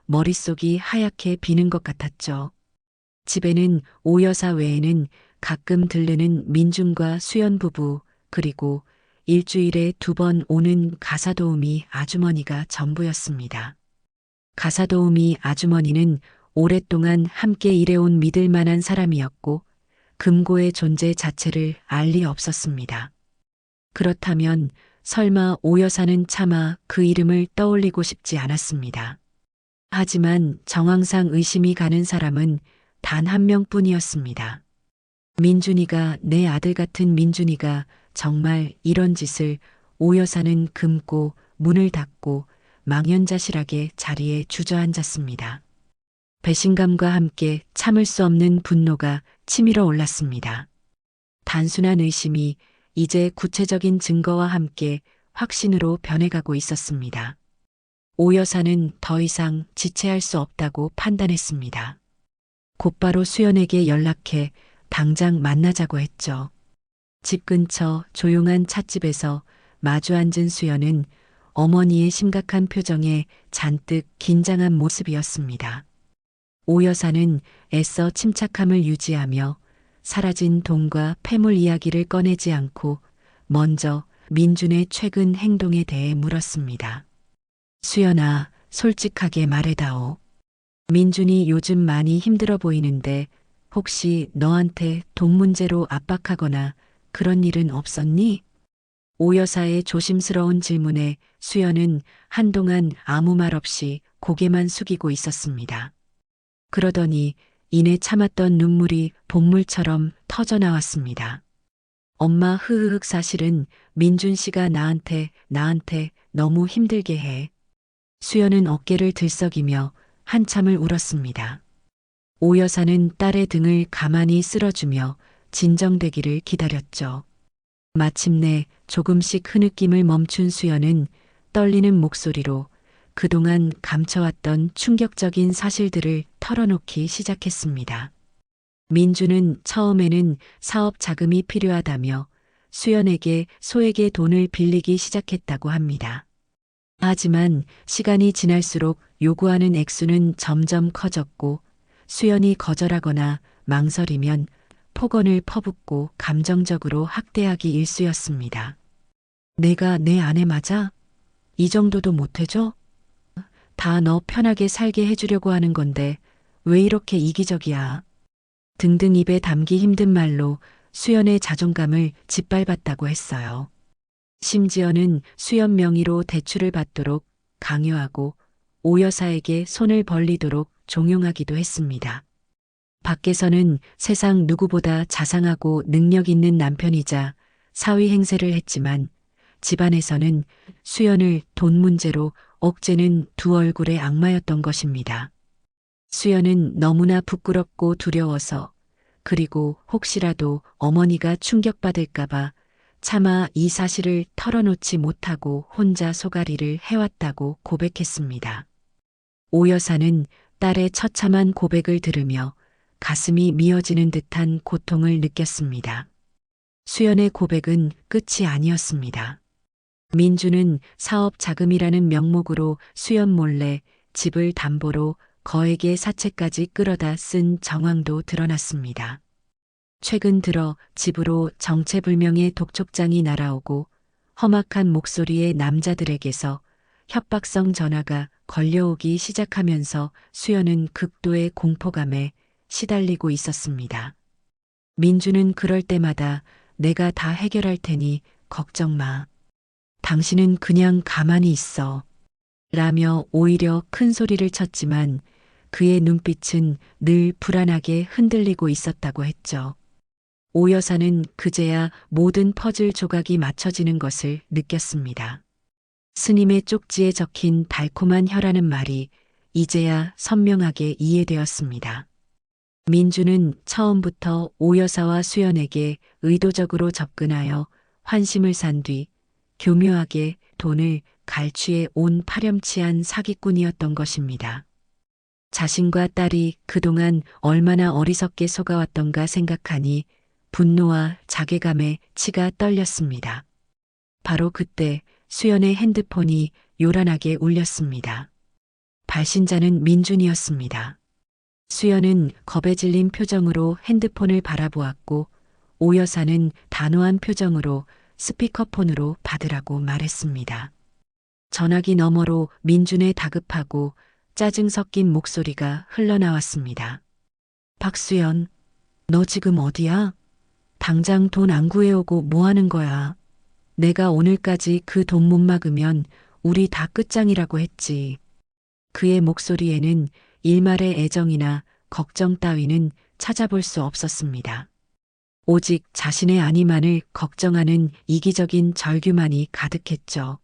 머릿속이 하얗게 비는 것 같았죠. 집에는 오 여사 외에는 가끔 들르는 민준과 수연 부부, 그리고 일주일에 2번 오는 가사도우미 아주머니가 전부였습니다. 가사도우미 아주머니는 오랫동안 함께 일해온 믿을 만한 사람이었고 금고의 존재 자체를 알 리 없었습니다. 그렇다면 설마 오 여사는 차마 그 이름을 떠올리고 싶지 않았습니다. 하지만 정황상 의심이 가는 사람은 단 한 명뿐이었습니다. 민준이가, 내 아들 같은 민준이가 정말 이런 짓을. 오 여사는 금고 문을 닫고 망연자실하게 자리에 주저앉았습니다. 배신감과 함께 참을 수 없는 분노가 치밀어 올랐습니다. 단순한 의심이 이제 구체적인 증거와 함께 확신으로 변해가고 있었습니다. 오 여사는 더 이상 지체할 수 없다고 판단했습니다. 곧바로 수연에게 연락해 당장 만나자고 했죠. 집 근처 조용한 찻집에서 마주 앉은 수연은 어머니의 심각한 표정에 잔뜩 긴장한 모습이었습니다. 오 여사는 애써 침착함을 유지하며 사라진 돈과 폐물 이야기를 꺼내지 않고 먼저 민준의 최근 행동에 대해 물었습니다. 수연아, 솔직하게 말해다오. 민준이 요즘 많이 힘들어 보이는데 혹시 너한테 돈 문제로 압박하거나 그런 일은 없었니? 오 여사의 조심스러운 질문에 수연은 한동안 아무 말 없이 고개만 숙이고 있었습니다. 그러더니 이내 참았던 눈물이 본물처럼 터져나왔습니다. 엄마, 흐흐흑, 사실은 민준 씨가 나한테 너무 힘들게 해. 수연은 어깨를 들썩이며 한참을 울었습니다. 오 여사는 딸의 등을 가만히 쓸어주며 진정되기를 기다렸죠. 마침내 조금씩 흐느낌을 멈춘 수연은 떨리는 목소리로 그동안 감춰왔던 충격적인 사실들을 털어놓기 시작했습니다. 민주는 처음에는 사업 자금이 필요하다며 수연에게 소액의 돈을 빌리기 시작했다고 합니다. 하지만 시간이 지날수록 요구하는 액수는 점점 커졌고 수연이 거절하거나 망설이면 폭언을 퍼붓고 감정적으로 학대하기 일쑤였습니다. 내가 내 아내 맞아? 이 정도도 못해줘? 다 너 편하게 살게 해주려고 하는 건데 왜 이렇게 이기적이야? 등등 입에 담기 힘든 말로 수연의 자존감을 짓밟았다고 했어요. 심지어는 수연 명의로 대출을 받도록 강요하고 오 여사에게 손을 벌리도록 종용하기도 했습니다. 밖에서는 세상 누구보다 자상하고 능력 있는 남편이자 사위 행세를 했지만 집안에서는 수연을 돈 문제로 억제는 두 얼굴의 악마였던 것입니다. 수연은 너무나 부끄럽고 두려워서, 그리고 혹시라도 어머니가 충격받을까봐 차마 이 사실을 털어놓지 못하고 혼자 소가리를 해왔다고 고백했습니다. 오 여사는 딸의 처참한 고백을 들으며 가슴이 미어지는 듯한 고통을 느꼈습니다. 수연의 고백은 끝이 아니었습니다. 민주는 사업 자금이라는 명목으로 수연 몰래 집을 담보로 거액의 사채까지 끌어다 쓴 정황도 드러났습니다. 최근 들어 집으로 정체불명의 독촉장이 날아오고 험악한 목소리의 남자들에게서 협박성 전화가 걸려오기 시작하면서 수연은 극도의 공포감에 시달리고 있었습니다. 민주는 그럴 때마다 내가 다 해결할 테니 걱정 마. 당신은 그냥 가만히 있어. 라며 오히려 큰 소리를 쳤지만 그의 눈빛은 늘 불안하게 흔들리고 있었다고 했죠. 오 여사는 그제야 모든 퍼즐 조각이 맞춰지는 것을 느꼈습니다. 스님의 쪽지에 적힌 달콤한 혀라는 말이 이제야 선명하게 이해되었습니다. 민주는 처음부터 오 여사와 수연에게 의도적으로 접근하여 환심을 산 뒤 교묘하게 돈을 갈취해 온 파렴치한 사기꾼이었던 것입니다. 자신과 딸이 그동안 얼마나 어리석게 속아왔던가 생각하니 분노와 자괴감에 치가 떨렸습니다. 바로 그때 수연의 핸드폰이 요란하게 울렸습니다. 발신자는 민준이었습니다. 수연은 겁에 질린 표정으로 핸드폰을 바라보았고 오 여사는 단호한 표정으로 스피커폰으로 받으라고 말했습니다. 전화기 너머로 민준의 다급하고 짜증 섞인 목소리가 흘러나왔습니다. 박수연, 너 지금 어디야? 당장 돈 안 구해오고 뭐 하는 거야? 내가 오늘까지 그 돈 못 막으면 우리 다 끝장이라고 했지. 그의 목소리에는 일말의 애정이나 걱정 따위는 찾아볼 수 없었습니다. 오직 자신의 안위만을 걱정하는 이기적인 절규만이 가득했죠.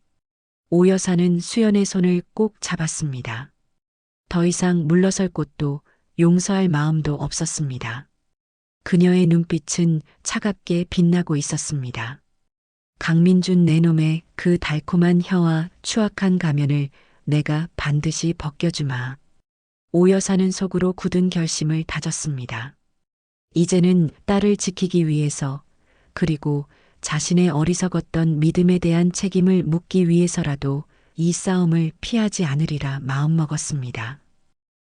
오 여사는 수연의 손을 꼭 잡았습니다. 더 이상 물러설 곳도 용서할 마음도 없었습니다. 그녀의 눈빛은 차갑게 빛나고 있었습니다. 강민준 내놈의 그 달콤한 혀와 추악한 가면을 내가 반드시 벗겨주마. 오 여사는 속으로 굳은 결심을 다졌습니다. 이제는 딸을 지키기 위해서 그리고 자신의 어리석었던 믿음에 대한 책임을 묻기 위해서라도 이 싸움을 피하지 않으리라 마음먹었습니다.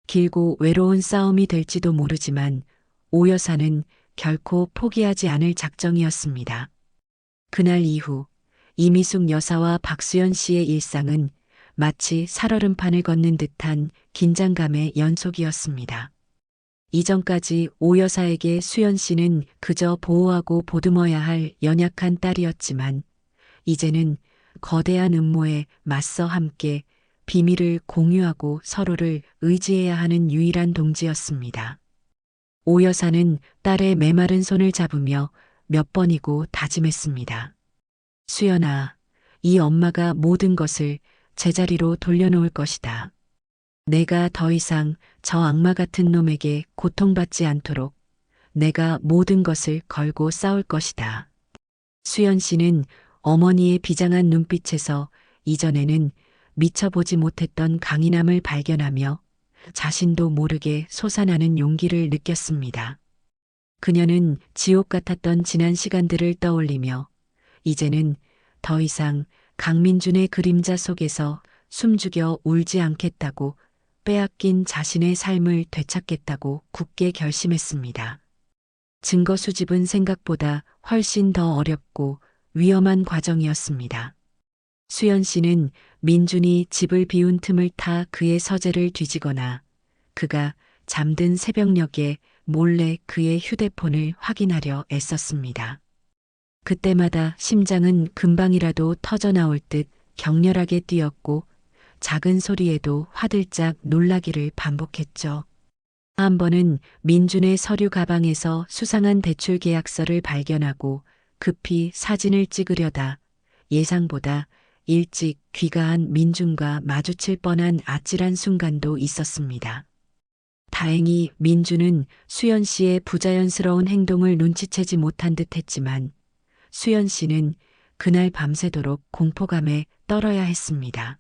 길고 외로운 싸움이 될지도 모르지만 오 여사는 결코 포기하지 않을 작정이었습니다. 그날 이후 이미숙 여사와 박수연 씨의 일상은 마치 살얼음판을 걷는 듯한 긴장감의 연속이었습니다. 이전까지 오 여사에게 수연 씨는 그저 보호하고 보듬어야 할 연약한 딸이었지만 이제는 거대한 음모에 맞서 함께 비밀을 공유하고 서로를 의지해야 하는 유일한 동지였습니다. 오 여사는 딸의 메마른 손을 잡으며 몇 번이고 다짐했습니다. 수연아, 이 엄마가 모든 것을 제자리로 돌려놓을 것이다. 내가 더 이상 저 악마 같은 놈에게 고통받지 않도록 내가 모든 것을 걸고 싸울 것이다. 수연 씨는 어머니의 비장한 눈빛에서 이전에는 미쳐보지 못했던 강인함을 발견하며 자신도 모르게 솟아나는 용기를 느꼈습니다. 그녀는 지옥 같았던 지난 시간들을 떠올리며 이제는 더 이상 강민준의 그림자 속에서 숨죽여 울지 않겠다고 빼앗긴 자신의 삶을 되찾겠다고 굳게 결심했습니다. 증거 수집은 생각보다 훨씬 더 어렵고 위험한 과정이었습니다. 수연 씨는 민준이 집을 비운 틈을 타 그의 서재를 뒤지거나 그가 잠든 새벽녘에 몰래 그의 휴대폰을 확인하려 애썼습니다. 그때마다 심장은 금방이라도 터져나올 듯 격렬하게 뛰었고 작은 소리에도 화들짝 놀라기를 반복했죠. 한 번은 민준의 서류 가방에서 수상한 대출 계약서를 발견하고 급히 사진을 찍으려다 예상보다 일찍 귀가한 민준과 마주칠 뻔한 아찔한 순간도 있었습니다. 다행히 민준은 수연 씨의 부자연스러운 행동을 눈치채지 못한 듯 했지만 수연 씨는 그날 밤새도록 공포감에 떨어야 했습니다.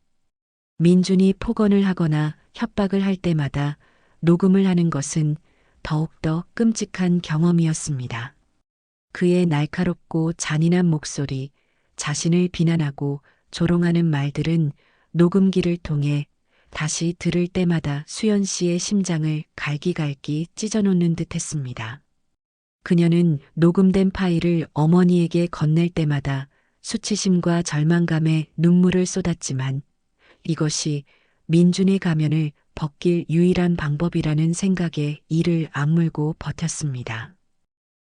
민준이 폭언을 하거나 협박을 할 때마다 녹음을 하는 것은 더욱더 끔찍한 경험이었습니다. 그의 날카롭고 잔인한 목소리, 자신을 비난하고 조롱하는 말들은 녹음기를 통해 다시 들을 때마다 수연 씨의 심장을 갈기갈기 찢어놓는 듯 했습니다. 그녀는 녹음된 파일을 어머니에게 건넬 때마다 수치심과 절망감에 눈물을 쏟았지만 이것이 민준의 가면을 벗길 유일한 방법이라는 생각에 이를 악물고 버텼습니다.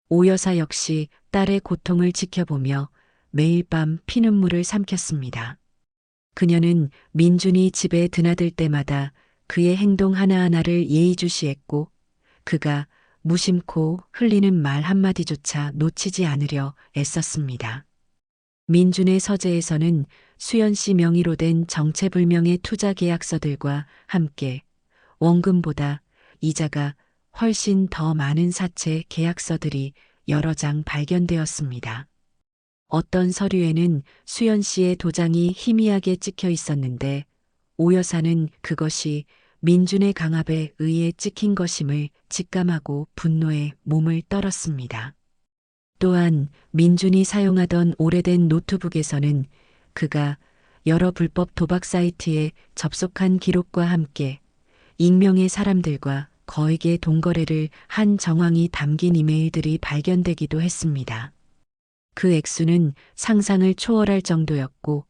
오 여사 역시 딸의 고통을 지켜보며 매일 밤 피눈물을 삼켰습니다. 그녀는 민준이 집에 드나들 때마다 그의 행동 하나하나를 예의주시했고 그가 무심코 흘리는 말 한마디조차 놓치지 않으려 애썼습니다. 민준의 서재에서는 수연 씨 명의로 된 정체불명의 투자 계약서들과 함께 원금보다 이자가 훨씬 더 많은 사채 계약서들이 여러 장 발견되었습니다. 어떤 서류에는 수연 씨의 도장이 희미하게 찍혀 있었는데 오 여사는 그것이 민준의 강압에 의해 찍힌 것임을 직감하고 분노에 몸을 떨었습니다. 또한 민준이 사용하던 오래된 노트북에서는 그가 여러 불법 도박 사이트에 접속한 기록과 함께 익명의 사람들과 거액의 돈거래를 한 정황이 담긴 이메일들이 발견되기도 했습니다. 그 액수는 상상을 초월할 정도였고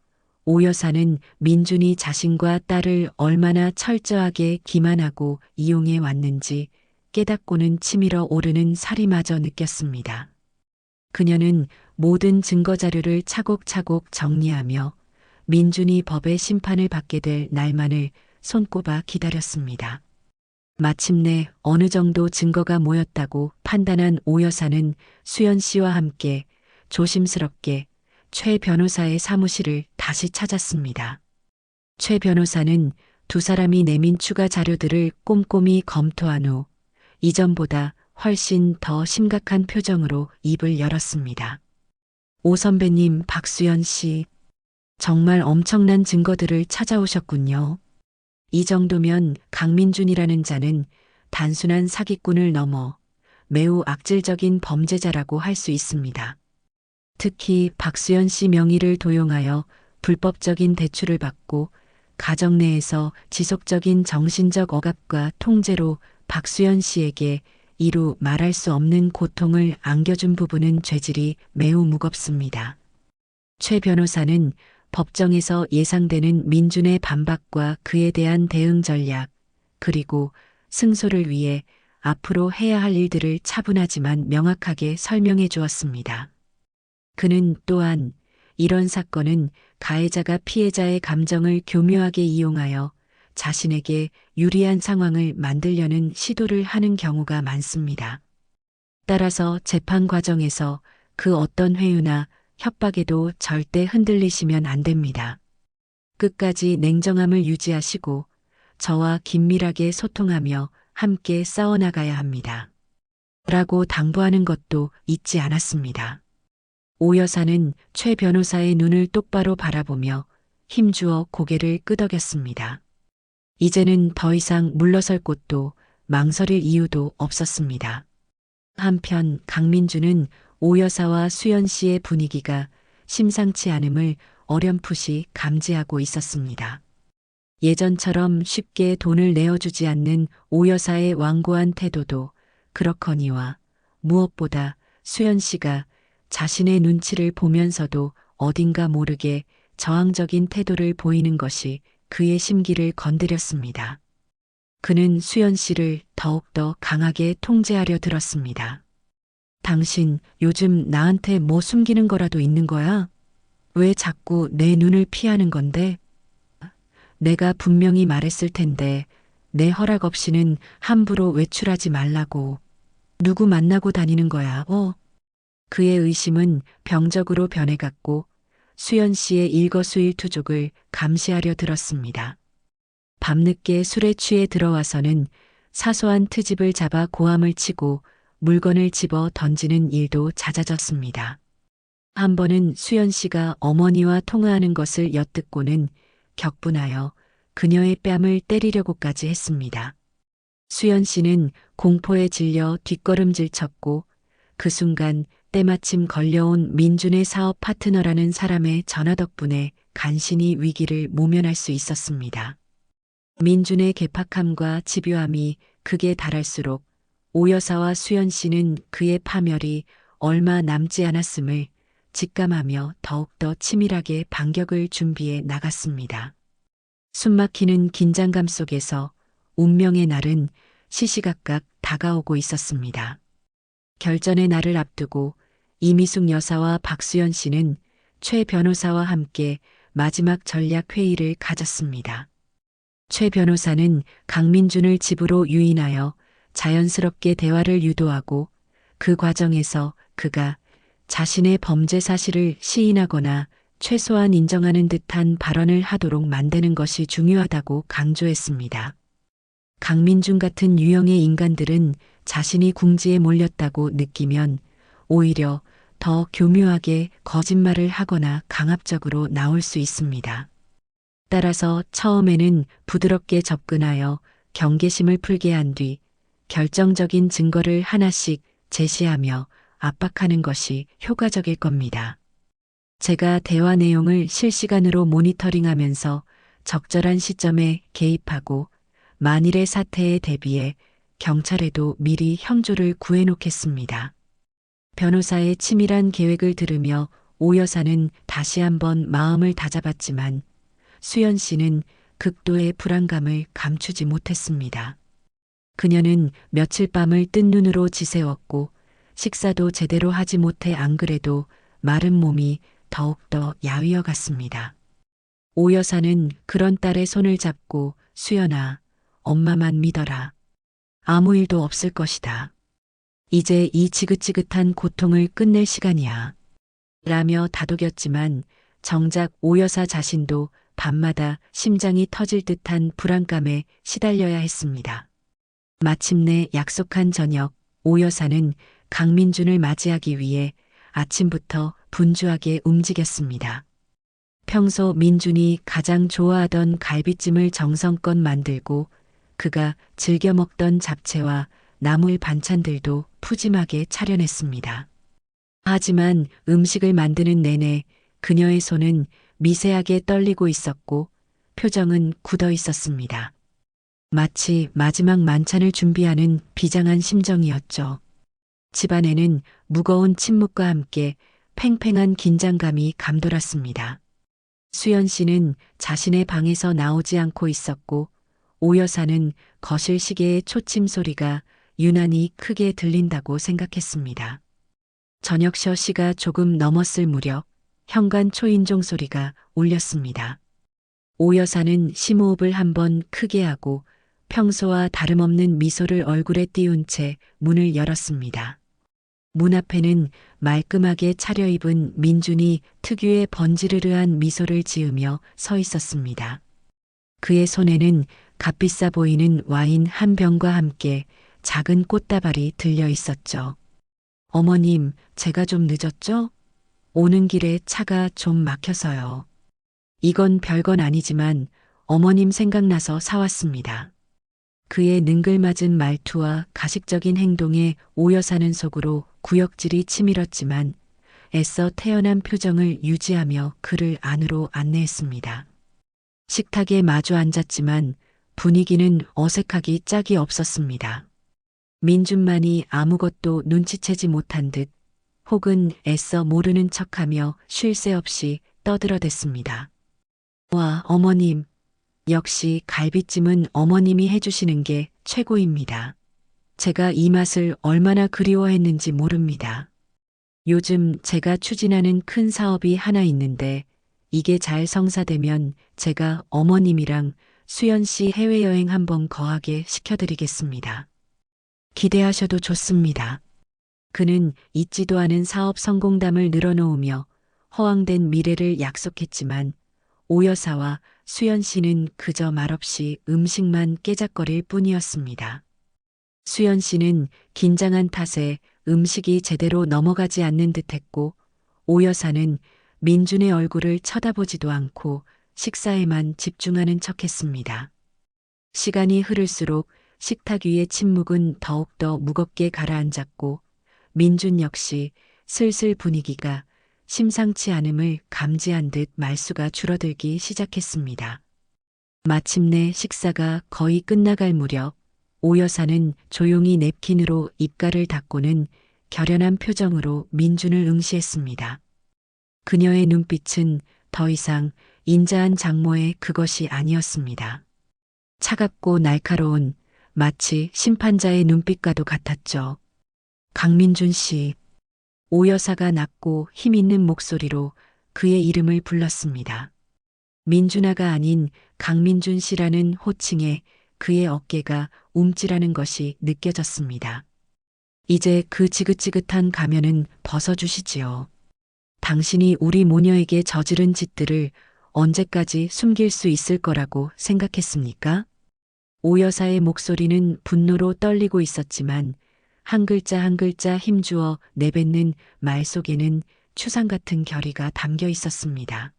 오 여사는 민준이 자신과 딸을 얼마나 철저하게 기만하고 이용해 왔는지 깨닫고는 치밀어 오르는 살이마저 느꼈습니다. 그녀는 모든 증거 자료를 차곡차곡 정리하며 민준이 법의 심판을 받게 될 날만을 손꼽아 기다렸습니다. 마침내 어느 정도 증거가 모였다고 판단한 오 여사는 수연 씨와 함께 조심스럽게 최 변호사의 사무실을 다시 찾았습니다. 최 변호사는 두 사람이 내민 추가 자료들을 꼼꼼히 검토한 후 이전보다 훨씬 더 심각한 표정으로 입을 열었습니다. 오 선배님, 박수연 씨, 정말 엄청난 증거들을 찾아오셨군요. 이 정도면 강민준이라는 자는 단순한 사기꾼을 넘어 매우 악질적인 범죄자라고 할 수 있습니다. 특히 박수연 씨 명의를 도용하여 불법적인 대출을 받고 가정 내에서 지속적인 정신적 억압과 통제로 박수연 씨에게 이루 말할 수 없는 고통을 안겨준 부분은 죄질이 매우 무겁습니다. 최 변호사는 법정에서 예상되는 민준의 반박과 그에 대한 대응 전략, 그리고 승소를 위해 앞으로 해야 할 일들을 차분하지만 명확하게 설명해 주었습니다. 그는 또한 이런 사건은 가해자가 피해자의 감정을 교묘하게 이용하여 자신에게 유리한 상황을 만들려는 시도를 하는 경우가 많습니다. 따라서 재판 과정에서 그 어떤 회유나 협박에도 절대 흔들리시면 안 됩니다. 끝까지 냉정함을 유지하시고 저와 긴밀하게 소통하며 함께 싸워나가야 합니다. 라고 당부하는 것도 잊지 않았습니다. 오 여사는 최 변호사의 눈을 똑바로 바라보며 힘주어 고개를 끄덕였습니다. 이제는 더 이상 물러설 곳도 망설일 이유도 없었습니다. 한편 강민주는 오 여사와 수연 씨의 분위기가 심상치 않음을 어렴풋이 감지하고 있었습니다. 예전처럼 쉽게 돈을 내어주지 않는 오 여사의 완고한 태도도 그렇거니와 무엇보다 수연 씨가 자신의 눈치를 보면서도 어딘가 모르게 저항적인 태도를 보이는 것이 그의 심기를 건드렸습니다. 그는 수연 씨를 더욱더 강하게 통제하려 들었습니다. 당신 요즘 나한테 뭐 숨기는 거라도 있는 거야? 왜 자꾸 내 눈을 피하는 건데? 내가 분명히 말했을 텐데 내 허락 없이는 함부로 외출하지 말라고. 누구 만나고 다니는 거야, 그의 의심은 병적으로 변해갔고 수연 씨의 일거수일투족을 감시하려 들었습니다. 밤늦게 술에 취해 들어와서는 사소한 트집을 잡아 고함을 치고 물건을 집어 던지는 일도 잦아졌습니다. 한 번은 수연 씨가 어머니와 통화하는 것을 엿듣고는 격분하여 그녀의 뺨을 때리려고까지 했습니다. 수연 씨는 공포에 질려 뒷걸음질 쳤고 그 순간 때마침 걸려온 민준의 사업 파트너라는 사람의 전화 덕분에 간신히 위기를 모면할 수 있었습니다. 민준의 개팍함과 집요함이 극에 달할수록 오 여사와 수연 씨는 그의 파멸이 얼마 남지 않았음을 직감하며 더욱더 치밀하게 반격을 준비해 나갔습니다. 숨막히는 긴장감 속에서 운명의 날은 시시각각 다가오고 있었습니다. 결전의 날을 앞두고 이미숙 여사와 박수연 씨는 최 변호사와 함께 마지막 전략 회의를 가졌습니다. 최 변호사는 강민준을 집으로 유인하여 자연스럽게 대화를 유도하고 그 과정에서 그가 자신의 범죄 사실을 시인하거나 최소한 인정하는 듯한 발언을 하도록 만드는 것이 중요하다고 강조했습니다. 강민준 같은 유형의 인간들은 자신이 궁지에 몰렸다고 느끼면 오히려 더 교묘하게 거짓말을 하거나 강압적으로 나올 수 있습니다. 따라서 처음에는 부드럽게 접근하여 경계심을 풀게 한 뒤 결정적인 증거를 하나씩 제시하며 압박하는 것이 효과적일 겁니다. 제가 대화 내용을 실시간으로 모니터링하면서 적절한 시점에 개입하고 만일의 사태에 대비해 경찰에도 미리 형조를 구해놓겠습니다. 변호사의 치밀한 계획을 들으며 오 여사는 다시 한번 마음을 다잡았지만 수연 씨는 극도의 불안감을 감추지 못했습니다. 그녀는 며칠 밤을 뜬 눈으로 지새웠고 식사도 제대로 하지 못해 안 그래도 마른 몸이 더욱더 야위어 갔습니다. 오 여사는 그런 딸의 손을 잡고 수연아, 엄마만 믿어라. 아무 일도 없을 것이다. 이제 이 지긋지긋한 고통을 끝낼 시간이야. 라며 다독였지만 정작 오 여사 자신도 밤마다 심장이 터질 듯한 불안감에 시달려야 했습니다. 마침내 약속한 저녁, 오 여사는 강민준을 맞이하기 위해 아침부터 분주하게 움직였습니다. 평소 민준이 가장 좋아하던 갈비찜을 정성껏 만들고 그가 즐겨 먹던 잡채와 나물 반찬들도 푸짐하게 차려냈습니다. 하지만 음식을 만드는 내내 그녀의 손은 미세하게 떨리고 있었고 표정은 굳어 있었습니다. 마치 마지막 만찬을 준비하는 비장한 심정이었죠. 집안에는 무거운 침묵과 함께 팽팽한 긴장감이 감돌았습니다. 수연 씨는 자신의 방에서 나오지 않고 있었고 오 여사는 거실 시계의 초침 소리가 유난히 크게 들린다고 생각했습니다. 저녁 시가 조금 넘었을 무렵 현관 초인종 소리가 울렸습니다. 오 여사는 심호흡을 한번 크게 하고 평소와 다름없는 미소를 얼굴에 띄운 채 문을 열었습니다. 문 앞에는 말끔하게 차려입은 민준이 특유의 번지르르한 미소를 지으며 서 있었습니다. 그의 손에는 값비싸 보이는 와인 한 병과 함께 작은 꽃다발이 들려 있었죠. 어머님, 제가 좀 늦었죠? 오는 길에 차가 좀 막혀서요. 이건 별건 아니지만 어머님 생각나서 사왔습니다. 그의 능글맞은 말투와 가식적인 행동에 오 여사는 속으로 구역질이 치밀었지만 애써 태연한 표정을 유지하며 그를 안으로 안내했습니다. 식탁에 마주 앉았지만 분위기는 어색하기 짝이 없었습니다. 민준만이 아무것도 눈치채지 못한 듯 혹은 애써 모르는 척하며 쉴 새 없이 떠들어댔습니다. 와, 어머님. 역시 갈비찜은 어머님이 해주시는 게 최고입니다. 제가 이 맛을 얼마나 그리워했는지 모릅니다. 요즘 제가 추진하는 큰 사업이 하나 있는데 이게 잘 성사되면 제가 어머님이랑 수연 씨 해외여행 한번 거하게 시켜드리겠습니다. 기대하셔도 좋습니다. 그는 잊지도 않은 사업 성공담을 늘어놓으며 허황된 미래를 약속했지만 오 여사와 수연 씨는 그저 말없이 음식만 깨작거릴 뿐이었습니다. 수연 씨는 긴장한 탓에 음식이 제대로 넘어가지 않는 듯했고 오 여사는 민준의 얼굴을 쳐다보지도 않고 식사에만 집중하는 척했습니다. 시간이 흐를수록 식탁 위의 침묵은 더욱더 무겁게 가라앉았고 민준 역시 슬슬 분위기가 심상치 않음을 감지한 듯 말수가 줄어들기 시작했습니다. 마침내 식사가 거의 끝나갈 무렵 오 여사는 조용히 냅킨으로 입가를 닦고는 결연한 표정으로 민준을 응시했습니다. 그녀의 눈빛은 더 이상 인자한 장모의 그것이 아니었습니다. 차갑고 날카로운 마치 심판자의 눈빛과도 같았죠. 강민준 씨. 오 여사가 낮고 힘있는 목소리로 그의 이름을 불렀습니다. 민준아가 아닌 강민준 씨라는 호칭에 그의 어깨가 움찔하는 것이 느껴졌습니다. 이제 그 지긋지긋한 가면은 벗어주시지요. 당신이 우리 모녀에게 저지른 짓들을 언제까지 숨길 수 있을 거라고 생각했습니까? 오 여사의 목소리는 분노로 떨리고 있었지만 한 글자 한 글자 힘주어 내뱉는 말 속에는 추상 같은 결의가 담겨 있었습니다.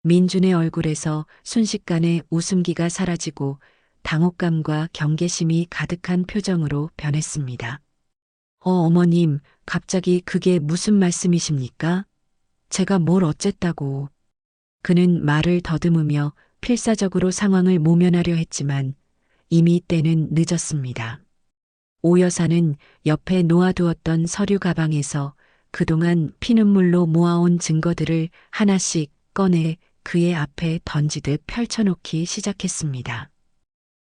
민준의 얼굴에서 순식간에 웃음기가 사라지고 당혹감과 경계심이 가득한 표정으로 변했습니다. 어머님, 갑자기 그게 무슨 말씀이십니까? 제가 뭘 어쨌다고. 그는 말을 더듬으며 필사적으로 상황을 모면하려 했지만 이미 때는 늦었습니다. 오 여사는 옆에 놓아두었던 서류 가방에서 그동안 피눈물로 모아온 증거들을 하나씩 꺼내 그의 앞에 던지듯 펼쳐놓기 시작했습니다.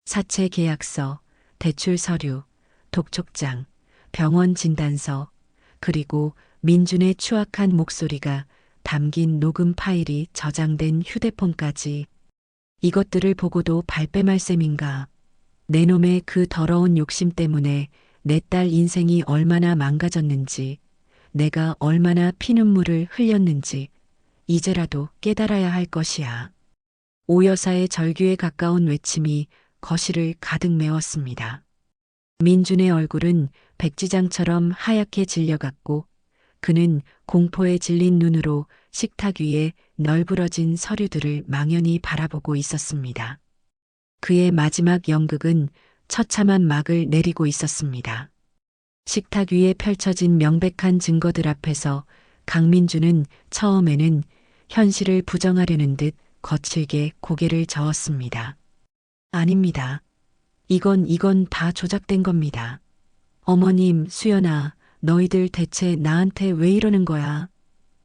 사채 계약서, 대출 서류, 독촉장, 병원 진단서, 그리고 민준의 추악한 목소리가 담긴 녹음 파일이 저장된 휴대폰까지. 이것들을 보고도 발뺌할 셈인가. 내 놈의 그 더러운 욕심 때문에 내 딸 인생이 얼마나 망가졌는지, 내가 얼마나 피눈물을 흘렸는지 이제라도 깨달아야 할 것이야. 오 여사의 절규에 가까운 외침이 거실을 가득 메웠습니다. 민준의 얼굴은 백지장처럼 하얗게 질려갔고 그는 공포에 질린 눈으로 식탁 위에 널브러진 서류들을 망연히 바라보고 있었습니다. 그의 마지막 연극은 처참한 막을 내리고 있었습니다. 식탁 위에 펼쳐진 명백한 증거들 앞에서 강민주는 처음에는 현실을 부정하려는 듯 거칠게 고개를 저었습니다. 아닙니다. 이건 다 조작된 겁니다. 어머님, 수연아, 너희들 대체 나한테 왜 이러는 거야?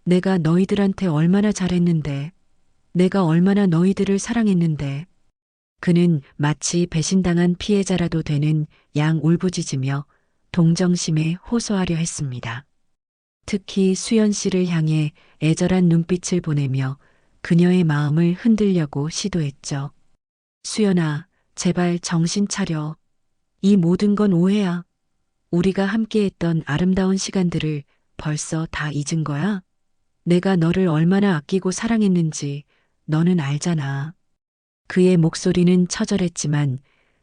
내가 너희들한테 얼마나 잘했는데, 내가 얼마나 너희들을 사랑했는데. 그는 마치 배신당한 피해자라도 되는 양 울부짖으며 동정심에 호소하려 했습니다. 특히 수연 씨를 향해 애절한 눈빛을 보내며 그녀의 마음을 흔들려고 시도했죠. 수연아, 제발 정신 차려. 이 모든 건 오해야. 우리가 함께했던 아름다운 시간들을 벌써 다 잊은 거야? 내가 너를 얼마나 아끼고 사랑했는지 너는 알잖아. 그의 목소리는 처절했지만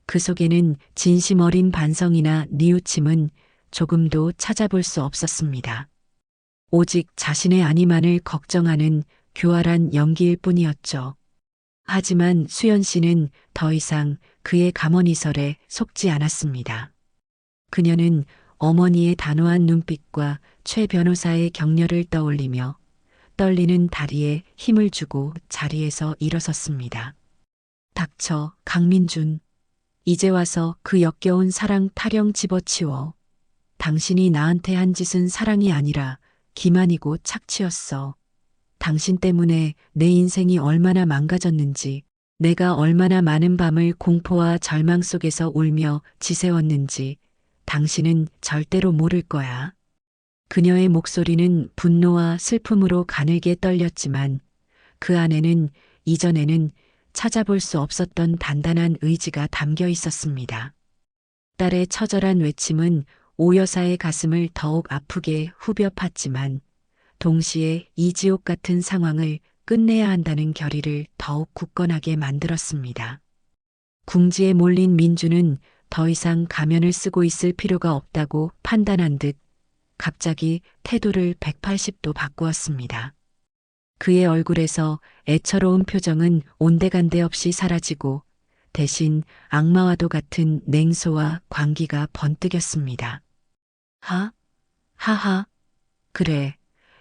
그 속에는 진심 어린 반성이나 뉘우침은 조금도 찾아볼 수 없었습니다. 오직 자신의 안위만을 걱정하는 교활한 연기일 뿐이었죠. 하지만 수연 씨는 더 이상 그의 감언이설에 속지 않았습니다. 그녀는 어머니의 단호한 눈빛과 최 변호사의 격려를 떠올리며 떨리는 다리에 힘을 주고 자리에서 일어섰습니다. 닥쳐, 강민준. 이제 와서 그 역겨운 사랑 타령 집어치워. 당신이 나한테 한 짓은 사랑이 아니라 기만이고 착취였어. 당신 때문에 내 인생이 얼마나 망가졌는지, 내가 얼마나 많은 밤을 공포와 절망 속에서 울며 지새웠는지 당신은 절대로 모를 거야. 그녀의 목소리는 분노와 슬픔으로 가늘게 떨렸지만 그 안에는 이전에는 찾아볼 수 없었던 단단한 의지가 담겨 있었습니다. 딸의 처절한 외침은 오 여사의 가슴을 더욱 아프게 후벼 팠지만 동시에 이 지옥 같은 상황을 끝내야 한다는 결의를 더욱 굳건하게 만들었습니다. 궁지에 몰린 민주는 더 이상 가면을 쓰고 있을 필요가 없다고 판단한 듯 갑자기 태도를 180도 바꾸었습니다. 그의 얼굴에서 애처로운 표정은 온데간데 없이 사라지고 대신 악마와도 같은 냉소와 광기가 번뜩였습니다. 하하, 그래.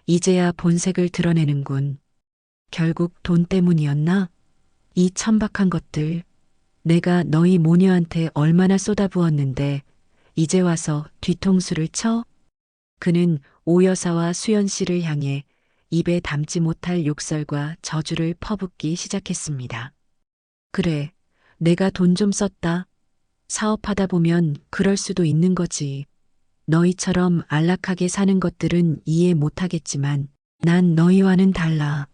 이제야 본색을 드러내는군. 결국 돈 때문이었나? 이 천박한 것들. 내가 너희 모녀한테 얼마나 쏟아부었는데 이제 와서 뒤통수를 쳐? 그는 오 여사와 수연 씨를 향해 입에 담지 못할 욕설과 저주를 퍼붓기 시작했습니다. 그래, 내가 돈 좀 썼다. 사업하다 보면 그럴 수도 있는 거지. 너희처럼 안락하게 사는 것들은 이해 못하겠지만 난 너희와는 달라.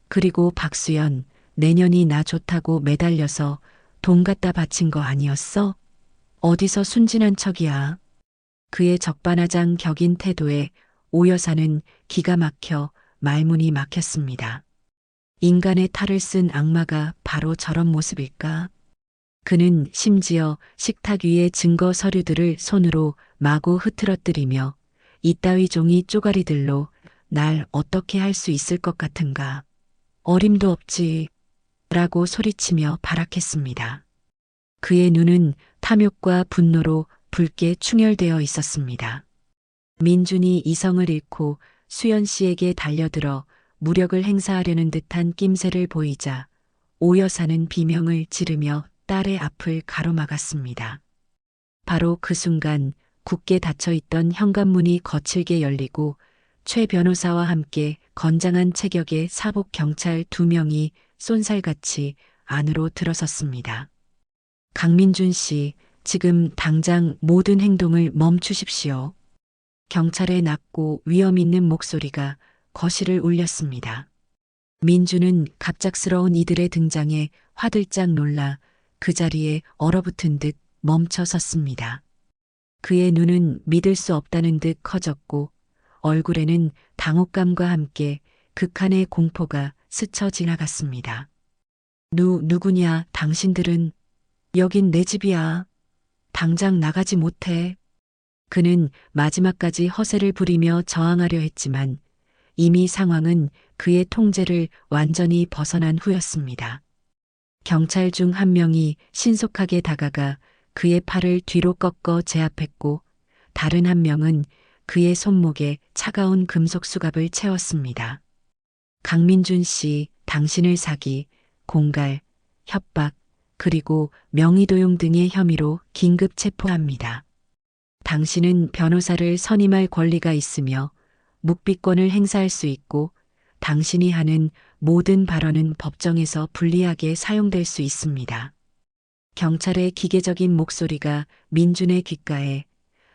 그리고 박수연, 내년이 나 좋다고 매달려서 돈 갖다 바친 거 아니었어? 어디서 순진한 척이야. 그의 적반하장 격인 태도에 오 여사는 기가 막혀 말문이 막혔습니다. 인간의 탈을 쓴 악마가 바로 저런 모습일까? 그는 심지어 식탁 위의 증거 서류들을 손으로 마구 흐트러뜨리며 이따위 종이 쪼가리들로 날 어떻게 할 수 있을 것 같은가. 어림도 없지. 라고 소리치며 발악했습니다. 그의 눈은 탐욕과 분노로 붉게 충혈되어 있었습니다. 민준이 이성을 잃고 수연 씨에게 달려들어 무력을 행사하려는 듯한 낌새를 보이자 오 여사는 비명을 지르며 딸의 앞을 가로막았습니다. 바로 그 순간 굳게 닫혀있던 현관문이 거칠게 열리고 최 변호사와 함께 건장한 체격의 사복 경찰 2명이 쏜살같이 안으로 들어섰습니다. 강민준 씨, 지금 당장 모든 행동을 멈추십시오. 경찰의 낮고 위험 있는 목소리가 거실을 울렸습니다. 민주는 갑작스러운 이들의 등장에 화들짝 놀라 그 자리에 얼어붙은 듯 멈춰 섰습니다. 그의 눈은 믿을 수 없다는 듯 커졌고 얼굴에는 당혹감과 함께 극한의 공포가 스쳐 지나갔습니다. 누구냐, 당신들은? 여긴 내 집이야. 당장 나가지 못해. 그는 마지막까지 허세를 부리며 저항하려 했지만 이미 상황은 그의 통제를 완전히 벗어난 후였습니다. 경찰 중 한 명이 신속하게 다가가 그의 팔을 뒤로 꺾어 제압했고 다른 한 명은 그의 손목에 차가운 금속 수갑을 채웠습니다. 강민준 씨, 당신을 사기, 공갈, 협박, 그리고 명의도용 등의 혐의로 긴급 체포합니다. 당신은 변호사를 선임할 권리가 있으며 묵비권을 행사할 수 있고 당신이 하는 모든 발언은 법정에서 불리하게 사용될 수 있습니다. 경찰의 기계적인 목소리가 민준의 귓가에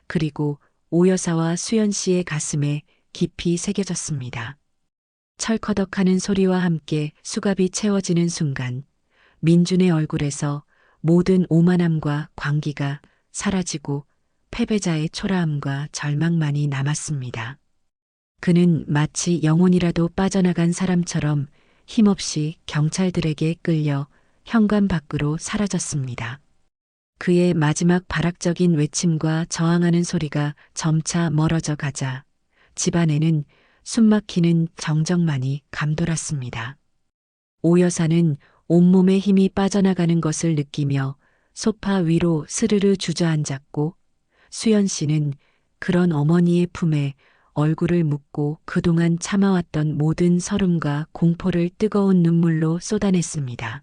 그리고 오 여사와 수연 씨의 가슴에 깊이 새겨졌습니다. 철커덕하는 소리와 함께 수갑이 채워지는 순간 민준의 얼굴에서 모든 오만함과 광기가 사라지고 패배자의 초라함과 절망만이 남았습니다. 그는 마치 영혼이라도 빠져나간 사람처럼 힘없이 경찰들에게 끌려 현관 밖으로 사라졌습니다. 그의 마지막 발악적인 외침과 저항하는 소리가 점차 멀어져 가자 집안에는 숨막히는 정적만이 감돌았습니다. 오 여사는 온몸에 힘이 빠져나가는 것을 느끼며 소파 위로 스르르 주저앉았고 수연 씨는 그런 어머니의 품에 얼굴을 묻고 그동안 참아왔던 모든 서름과 공포를 뜨거운 눈물로 쏟아냈습니다.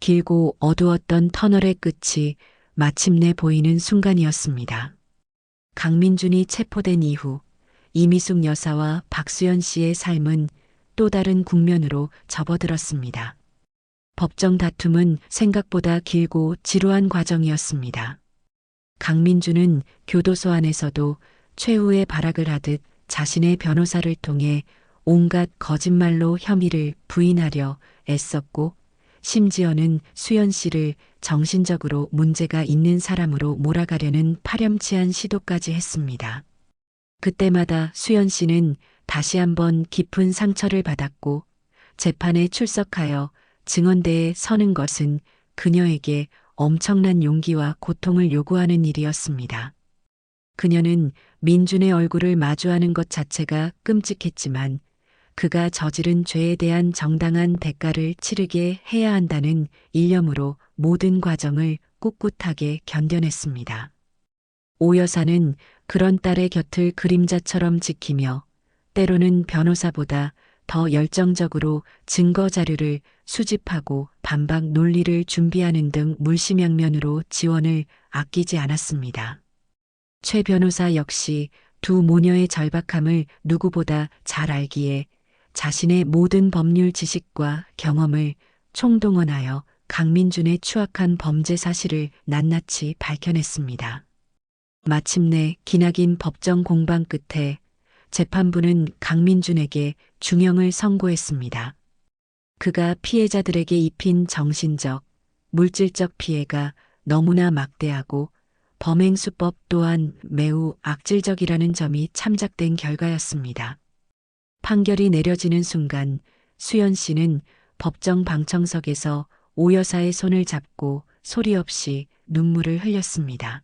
길고 어두웠던 터널의 끝이 마침내 보이는 순간이었습니다. 강민준이 체포된 이후 이미숙 여사와 박수연 씨의 삶은 또 다른 국면으로 접어들었습니다. 법정 다툼은 생각보다 길고 지루한 과정이었습니다. 강민준은 교도소 안에서도 최후의 발악을 하듯 자신의 변호사를 통해 온갖 거짓말로 혐의를 부인하려 애썼고 심지어는 수연 씨를 정신적으로 문제가 있는 사람으로 몰아가려는 파렴치한 시도까지 했습니다. 그때마다 수연 씨는 다시 한번 깊은 상처를 받았고 재판에 출석하여 증언대에 서는 것은 그녀에게 엄청난 용기와 고통을 요구하는 일이었습니다. 그녀는 민준의 얼굴을 마주하는 것 자체가 끔찍했지만 그가 저지른 죄에 대한 정당한 대가를 치르게 해야 한다는 일념으로 모든 과정을 꿋꿋하게 견뎌냈습니다. 오 여사는 그런 딸의 곁을 그림자처럼 지키며 때로는 변호사보다 더 열정적으로 증거 자료를 수집하고 반박 논리를 준비하는 등 물심양면으로 지원을 아끼지 않았습니다. 최 변호사 역시 두 모녀의 절박함을 누구보다 잘 알기에 자신의 모든 법률 지식과 경험을 총동원하여 강민준의 추악한 범죄 사실을 낱낱이 밝혀냈습니다. 마침내 기나긴 법정 공방 끝에 재판부는 강민준에게 중형을 선고했습니다. 그가 피해자들에게 입힌 정신적, 물질적 피해가 너무나 막대하고 범행 수법 또한 매우 악질적이라는 점이 참작된 결과였습니다. 판결이 내려지는 순간 수연 씨는 법정 방청석에서 오 여사의 손을 잡고 소리 없이 눈물을 흘렸습니다.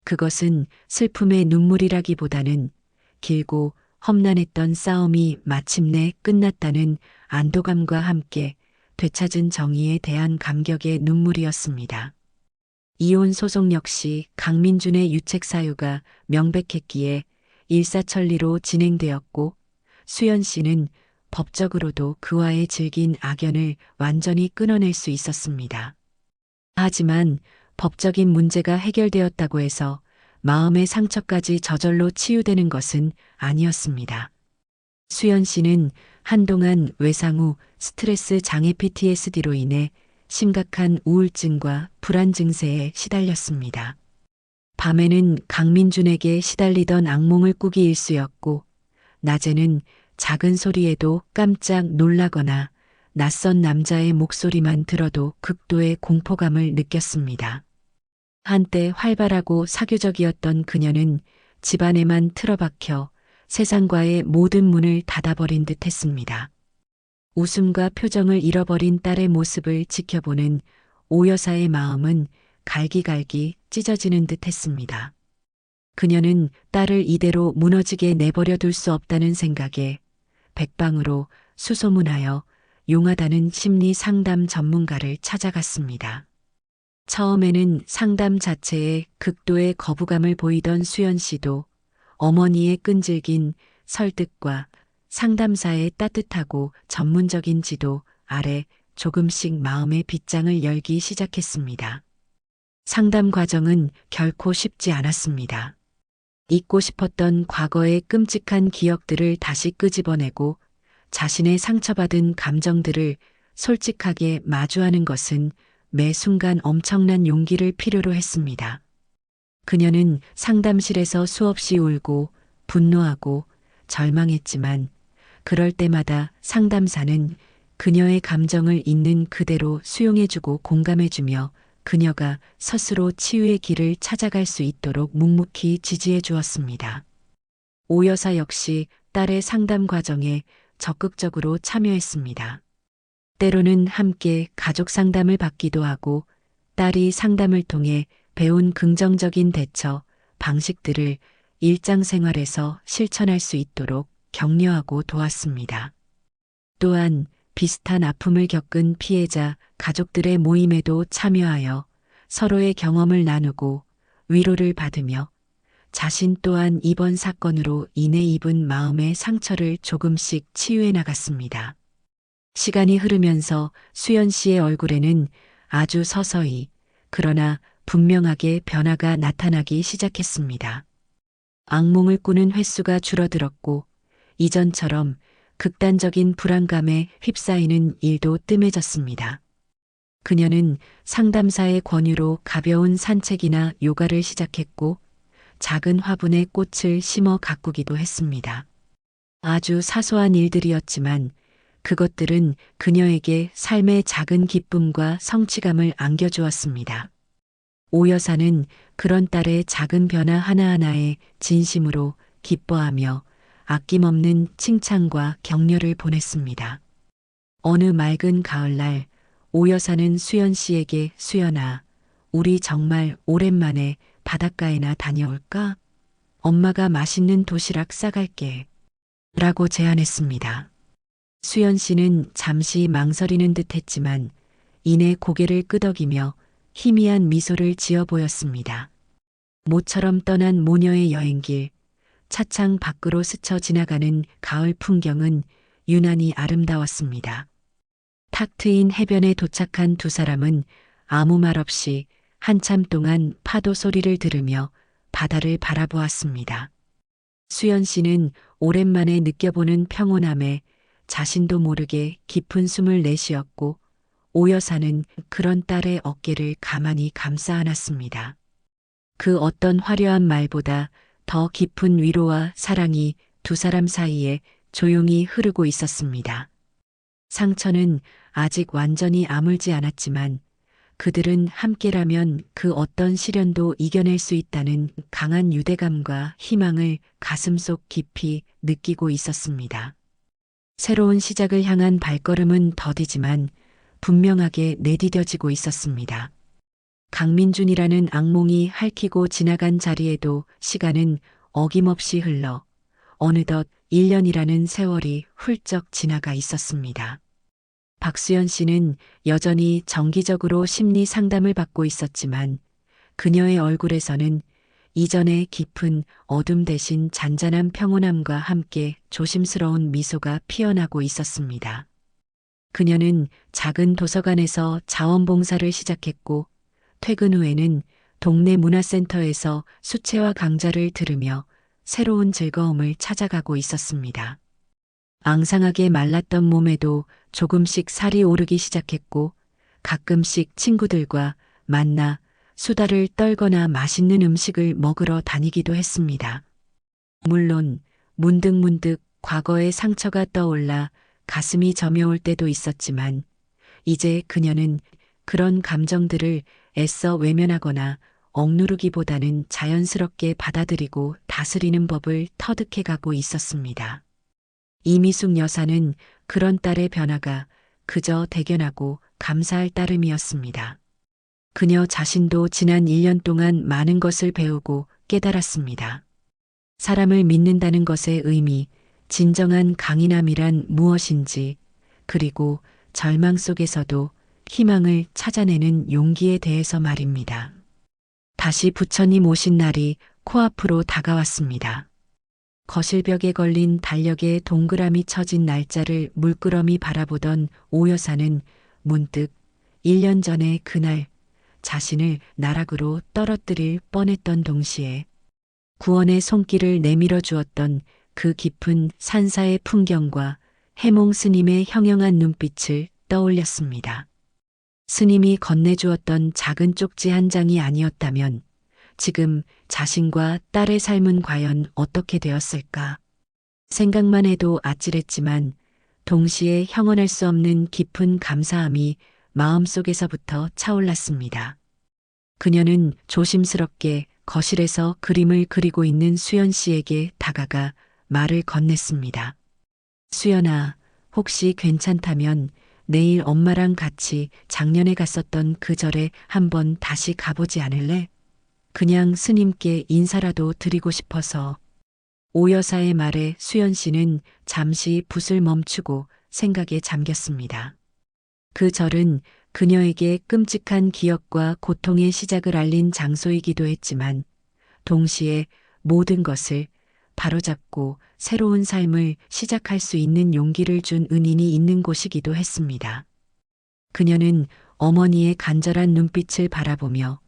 그것은 슬픔의 눈물이라기보다는 길고 험난했던 싸움이 마침내 끝났다는 안도감과 함께 되찾은 정의에 대한 감격의 눈물이었습니다. 이혼 소송 역시 강민준의 유책 사유가 명백했기에 일사천리로 진행되었고 수연 씨는 법적으로도 그와의 질긴 악연을 완전히 끊어낼 수 있었습니다. 하지만 법적인 문제가 해결되었다고 해서 마음의 상처까지 저절로 치유되는 것은 아니었습니다. 수연 씨는 한동안 외상 후 스트레스 장애 PTSD로 인해 심각한 우울증과 불안 증세에 시달렸습니다. 밤에는 강민준에게 시달리던 악몽을 꾸기 일쑤였고, 낮에는 작은 소리에도 깜짝 놀라거나 낯선 남자의 목소리만 들어도 극도의 공포감을 느꼈습니다. 한때 활발하고 사교적이었던 그녀는 집안에만 틀어박혀 세상과의 모든 문을 닫아버린 듯 했습니다. 웃음과 표정을 잃어버린 딸의 모습을 지켜보는 오 여사의 마음은 갈기갈기 찢어지는 듯 했습니다. 그녀는 딸을 이대로 무너지게 내버려 둘 수 없다는 생각에 백방으로 수소문하여 용하다는 심리 상담 전문가를 찾아갔습니다. 처음에는 상담 자체에 극도의 거부감을 보이던 수연 씨도 어머니의 끈질긴 설득과 상담사의 따뜻하고 전문적인 지도 아래 조금씩 마음의 빗장을 열기 시작했습니다. 상담 과정은 결코 쉽지 않았습니다. 잊고 싶었던 과거의 끔찍한 기억들을 다시 끄집어내고 자신의 상처받은 감정들을 솔직하게 마주하는 것은 매 순간 엄청난 용기를 필요로 했습니다. 그녀는 상담실에서 수없이 울고 분노하고 절망했지만 그럴 때마다 상담사는 그녀의 감정을 있는 그대로 수용해주고 공감해주며 그녀가 스스로 치유의 길을 찾아갈 수 있도록 묵묵히 지지해 주었습니다. 오 여사 역시 딸의 상담 과정에 적극적으로 참여했습니다. 때로는 함께 가족 상담을 받기도 하고 딸이 상담을 통해 배운 긍정적인 대처 방식들을 일상생활에서 실천할 수 있도록 격려하고 도왔습니다. 또한 비슷한 아픔을 겪은 피해자 가족들의 모임에도 참여하여 서로의 경험을 나누고 위로를 받으며 자신 또한 이번 사건으로 인해 입은 마음의 상처를 조금씩 치유해 나갔습니다. 시간이 흐르면서 수연 씨의 얼굴에는 아주 서서히 그러나 분명하게 변화가 나타나기 시작했습니다. 악몽을 꾸는 횟수가 줄어들었고 이전처럼 극단적인 불안감에 휩싸이는 일도 뜸해졌습니다. 그녀는 상담사의 권유로 가벼운 산책이나 요가를 시작했고 작은 화분에 꽃을 심어 가꾸기도 했습니다. 아주 사소한 일들이었지만 그것들은 그녀에게 삶의 작은 기쁨과 성취감을 안겨주었습니다. 오 여사는 그런 딸의 작은 변화 하나하나에 진심으로 기뻐하며 아낌없는 칭찬과 격려를 보냈습니다. 어느 맑은 가을날 오 여사는 수연 씨에게 수연아, 우리 정말 오랜만에 바닷가에나 다녀올까? 엄마가 맛있는 도시락 싸갈게. 라고 제안했습니다. 수연 씨는 잠시 망설이는 듯 했지만 이내 고개를 끄덕이며 희미한 미소를 지어 보였습니다. 모처럼 떠난 모녀의 여행길, 차창 밖으로 스쳐 지나가는 가을 풍경은 유난히 아름다웠습니다. 탁 트인 해변에 도착한 두 사람은 아무 말 없이 한참 동안 파도 소리를 들으며 바다를 바라보았습니다. 수연 씨는 오랜만에 느껴보는 평온함에 자신도 모르게 깊은 숨을 내쉬었고 오 여사는 그런 딸의 어깨를 가만히 감싸 안았습니다. 그 어떤 화려한 말보다 더 깊은 위로와 사랑이 두 사람 사이에 조용히 흐르고 있었습니다. 상처는 아직 완전히 아물지 않았지만 그들은 함께라면 그 어떤 시련도 이겨낼 수 있다는 강한 유대감과 희망을 가슴속 깊이 느끼고 있었습니다. 새로운 시작을 향한 발걸음은 더디지만 분명하게 내디뎌지고 있었습니다. 강민준이라는 악몽이 핥히고 지나간 자리에도 시간은 어김없이 흘러 어느덧 1년이라는 세월이 훌쩍 지나가 있었습니다. 박수연 씨는 여전히 정기적으로 심리 상담을 받고 있었지만 그녀의 얼굴에서는 이전의 깊은 어둠 대신 잔잔한 평온함과 함께 조심스러운 미소가 피어나고 있었습니다. 그녀는 작은 도서관에서 자원봉사를 시작했고 퇴근 후에는 동네 문화센터에서 수채화 강좌를 들으며 새로운 즐거움을 찾아가고 있었습니다. 앙상하게 말랐던 몸에도 조금씩 살이 오르기 시작했고 가끔씩 친구들과 만나 수다를 떨거나 맛있는 음식을 먹으러 다니기도 했습니다. 물론 문득문득 과거의 상처가 떠올라 가슴이 저며올 때도 있었지만 이제 그녀는 그런 감정들을 애써 외면하거나 억누르기보다는 자연스럽게 받아들이고 다스리는 법을 터득해 가고 있었습니다. 이미숙 여사는 그런 딸의 변화가 그저 대견하고 감사할 따름이었습니다. 그녀 자신도 지난 1년 동안 많은 것을 배우고 깨달았습니다. 사람을 믿는다는 것의 의미, 진정한 강인함이란 무엇인지, 그리고 절망 속에서도 희망을 찾아내는 용기에 대해서 말입니다. 다시 부처님 오신 날이 코앞으로 다가왔습니다. 거실벽에 걸린 달력에 동그라미 쳐진 날짜를 물끄러미 바라보던 오 여사는 문득 1년 전의 그날 자신을 나락으로 떨어뜨릴 뻔했던 동시에 구원의 손길을 내밀어 주었던 그 깊은 산사의 풍경과 해몽 스님의 형형한 눈빛을 떠올렸습니다. 스님이 건네주었던 작은 쪽지 한 장이 아니었다면 지금 자신과 딸의 삶은 과연 어떻게 되었을까? 생각만 해도 아찔했지만 동시에 형언할 수 없는 깊은 감사함이 마음속에서부터 차올랐습니다. 그녀는 조심스럽게 거실에서 그림을 그리고 있는 수연 씨에게 다가가 말을 건넸습니다. 수연아, 혹시 괜찮다면 내일 엄마랑 같이 작년에 갔었던 그 절에 한번 다시 가보지 않을래? 그냥 스님께 인사라도 드리고 싶어서. 오 여사의 말에 수연 씨는 잠시 붓을 멈추고 생각에 잠겼습니다. 그 절은 그녀에게 끔찍한 기억과 고통의 시작을 알린 장소이기도 했지만 동시에 모든 것을 바로잡고 새로운 삶을 시작할 수 있는 용기를 준 은인이 있는 곳이기도 했습니다. 그녀는 어머니의 간절한 눈빛을 바라보며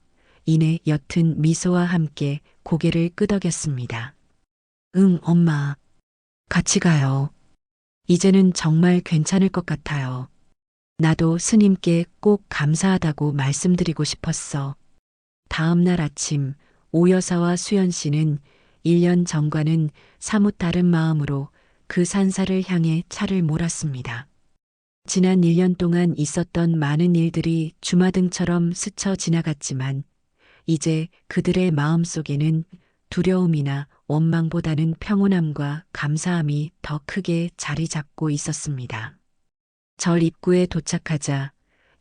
이내 옅은 미소와 함께 고개를 끄덕였습니다. 응, 엄마. 같이 가요. 이제는 정말 괜찮을 것 같아요. 나도 스님께 꼭 감사하다고 말씀드리고 싶었어. 다음 날 아침 오 여사와 수연 씨는 1년 전과는 사뭇 다른 마음으로 그 산사를 향해 차를 몰았습니다. 지난 1년 동안 있었던 많은 일들이 주마등처럼 스쳐 지나갔지만 이제 그들의 마음속에는 두려움이나 원망보다는 평온함과 감사함이 더 크게 자리 잡고 있었습니다. 절 입구에 도착하자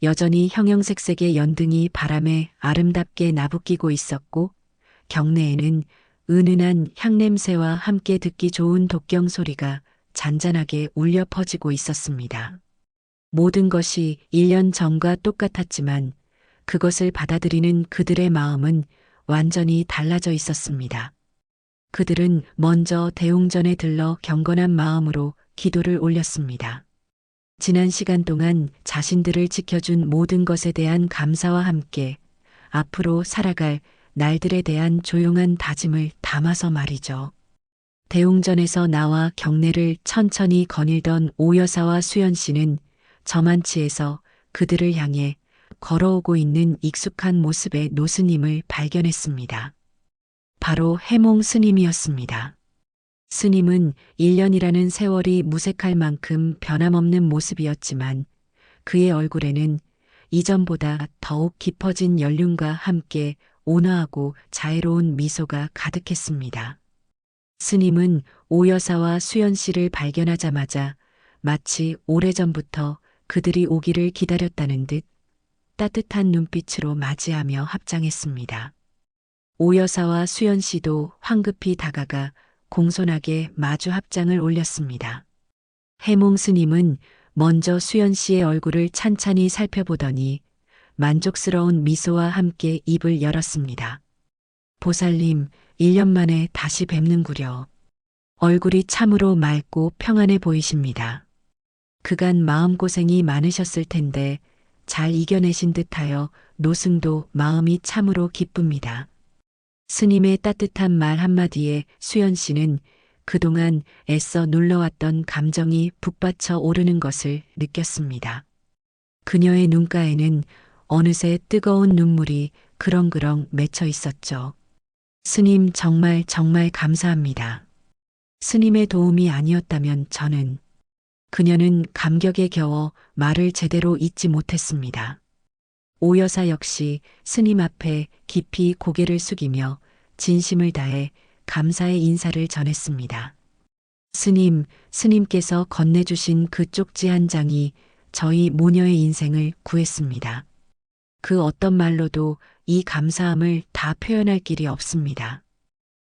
여전히 형형색색의 연등이 바람에 아름답게 나부끼고 있었고 경내에는 은은한 향냄새와 함께 듣기 좋은 독경 소리가 잔잔하게 울려 퍼지고 있었습니다. 모든 것이 1년 전과 똑같았지만 그것을 받아들이는 그들의 마음은 완전히 달라져 있었습니다. 그들은 먼저 대웅전에 들러 경건한 마음으로 기도를 올렸습니다. 지난 시간 동안 자신들을 지켜준 모든 것에 대한 감사와 함께 앞으로 살아갈 날들에 대한 조용한 다짐을 담아서 말이죠. 대웅전에서 나와 경례를 천천히 거닐던 오여사와 수연 씨는 저만치에서 그들을 향해 걸어오고 있는 익숙한 모습의 노스님을 발견했습니다. 바로 해몽 스님이었습니다. 스님은 1년이라는 세월이 무색할 만큼 변함없는 모습이었지만 그의 얼굴에는 이전보다 더욱 깊어진 연륜과 함께 온화하고 자애로운 미소가 가득했습니다. 스님은 오여사와 수연 씨를 발견하자마자 마치 오래전부터 그들이 오기를 기다렸다는 듯 따뜻한 눈빛으로 맞이하며 합장했습니다. 오여사와 수연 씨도 황급히 다가가 공손하게 마주 합장을 올렸습니다. 해몽 스님은 먼저 수연 씨의 얼굴을 찬찬히 살펴보더니 만족스러운 미소와 함께 입을 열었습니다. 보살님, 1년 만에 다시 뵙는구려. 얼굴이 참으로 맑고 평안해 보이십니다. 그간 마음고생이 많으셨을 텐데 잘 이겨내신 듯하여 노승도 마음이 참으로 기쁩니다. 스님의 따뜻한 말 한마디에 수연 씨는 그동안 애써 눌러왔던 감정이 북받쳐 오르는 것을 느꼈습니다. 그녀의 눈가에는 어느새 뜨거운 눈물이 그렁그렁 맺혀 있었죠. 스님 정말 감사합니다. 스님의 도움이 아니었다면 저는 그녀는 감격에 겨워 말을 제대로 잇지 못했습니다. 오여사 역시 스님 앞에 깊이 고개를 숙이며 진심을 다해 감사의 인사를 전했습니다. 스님, 스님께서 건네주신 그 쪽지 한 장이 저희 모녀의 인생을 구했습니다. 그 어떤 말로도 이 감사함을 다 표현할 길이 없습니다.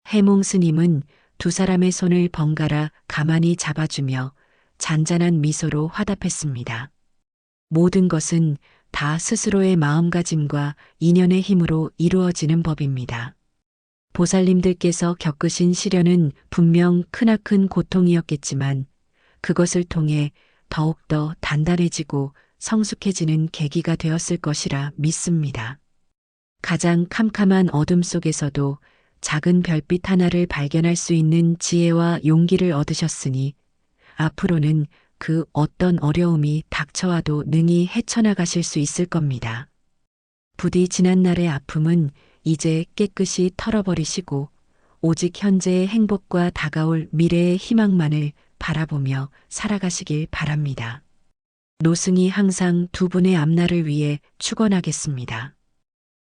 해몽 스님은 두 사람의 손을 번갈아 가만히 잡아주며 잔잔한 미소로 화답했습니다. 모든 것은 다 스스로의 마음가짐과 인연의 힘으로 이루어지는 법입니다. 보살님들께서 겪으신 시련은 분명 크나큰 고통이었겠지만 그것을 통해 더욱더 단단해지고 성숙해지는 계기가 되었을 것이라 믿습니다. 가장 캄캄한 어둠 속에서도 작은 별빛 하나를 발견할 수 있는 지혜와 용기를 얻으셨으니 앞으로는 그 어떤 어려움이 닥쳐와도 능히 헤쳐나가실 수 있을 겁니다. 부디 지난날의 아픔은 이제 깨끗이 털어버리시고 오직 현재의 행복과 다가올 미래의 희망만을 바라보며 살아가시길 바랍니다. 노승이 항상 두 분의 앞날을 위해 축원하겠습니다.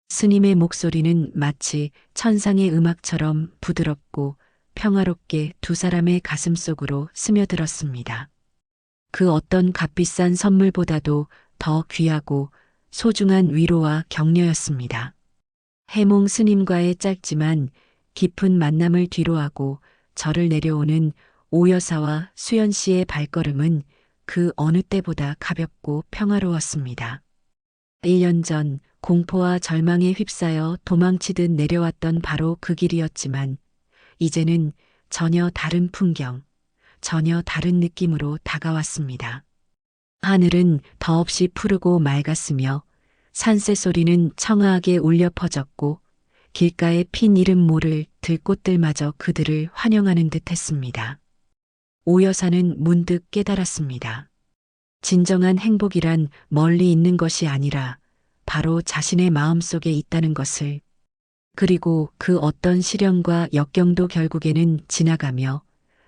스님의 목소리는 마치 천상의 음악처럼 부드럽고 평화롭게 두 사람의 가슴 속으로 스며들었습니다. 그 어떤 값비싼 선물보다도 더 귀하고 소중한 위로와 격려였습니다. 해몽 스님과의 짧지만 깊은 만남을 뒤로하고 절을 내려오는 오여사와 수연 씨의 발걸음은 그 어느 때보다 가볍고 평화로웠습니다. 1년 전 공포와 절망에 휩싸여 도망치듯 내려왔던 바로 그 길이었지만 이제는 전혀 다른 풍경, 전혀 다른 느낌으로 다가왔습니다. 하늘은 더없이 푸르고 맑았으며 산새 소리는 청아하게 울려 퍼졌고 길가에 핀 이름 모를 들꽃들마저 그들을 환영하는 듯 했습니다. 오여사는 문득 깨달았습니다. 진정한 행복이란 멀리 있는 것이 아니라 바로 자신의 마음속에 있다는 것을. 그리고 그 어떤 시련과 역경도 결국에는 지나가며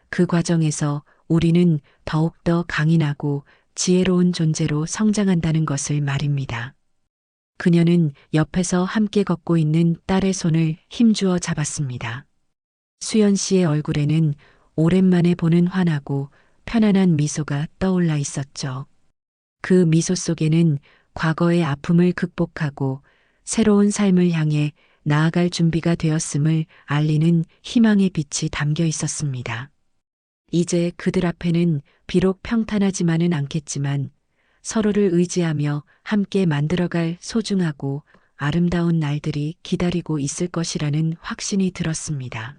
그 과정에서 우리는 더욱더 강인하고 지혜로운 존재로 성장한다는 것을 말입니다. 그녀는 옆에서 함께 걷고 있는 딸의 손을 힘주어 잡았습니다. 수연 씨의 얼굴에는 오랜만에 보는 환하고 편안한 미소가 떠올라 있었죠. 그 미소 속에는 과거의 아픔을 극복하고 새로운 삶을 향해 나아갈 준비가 되었음을 알리는 희망의 빛이 담겨 있었습니다. 이제 그들 앞에는 비록 평탄하지만은 않겠지만 서로를 의지하며 함께 만들어갈 소중하고 아름다운 날들이 기다리고 있을 것이라는 확신이 들었습니다.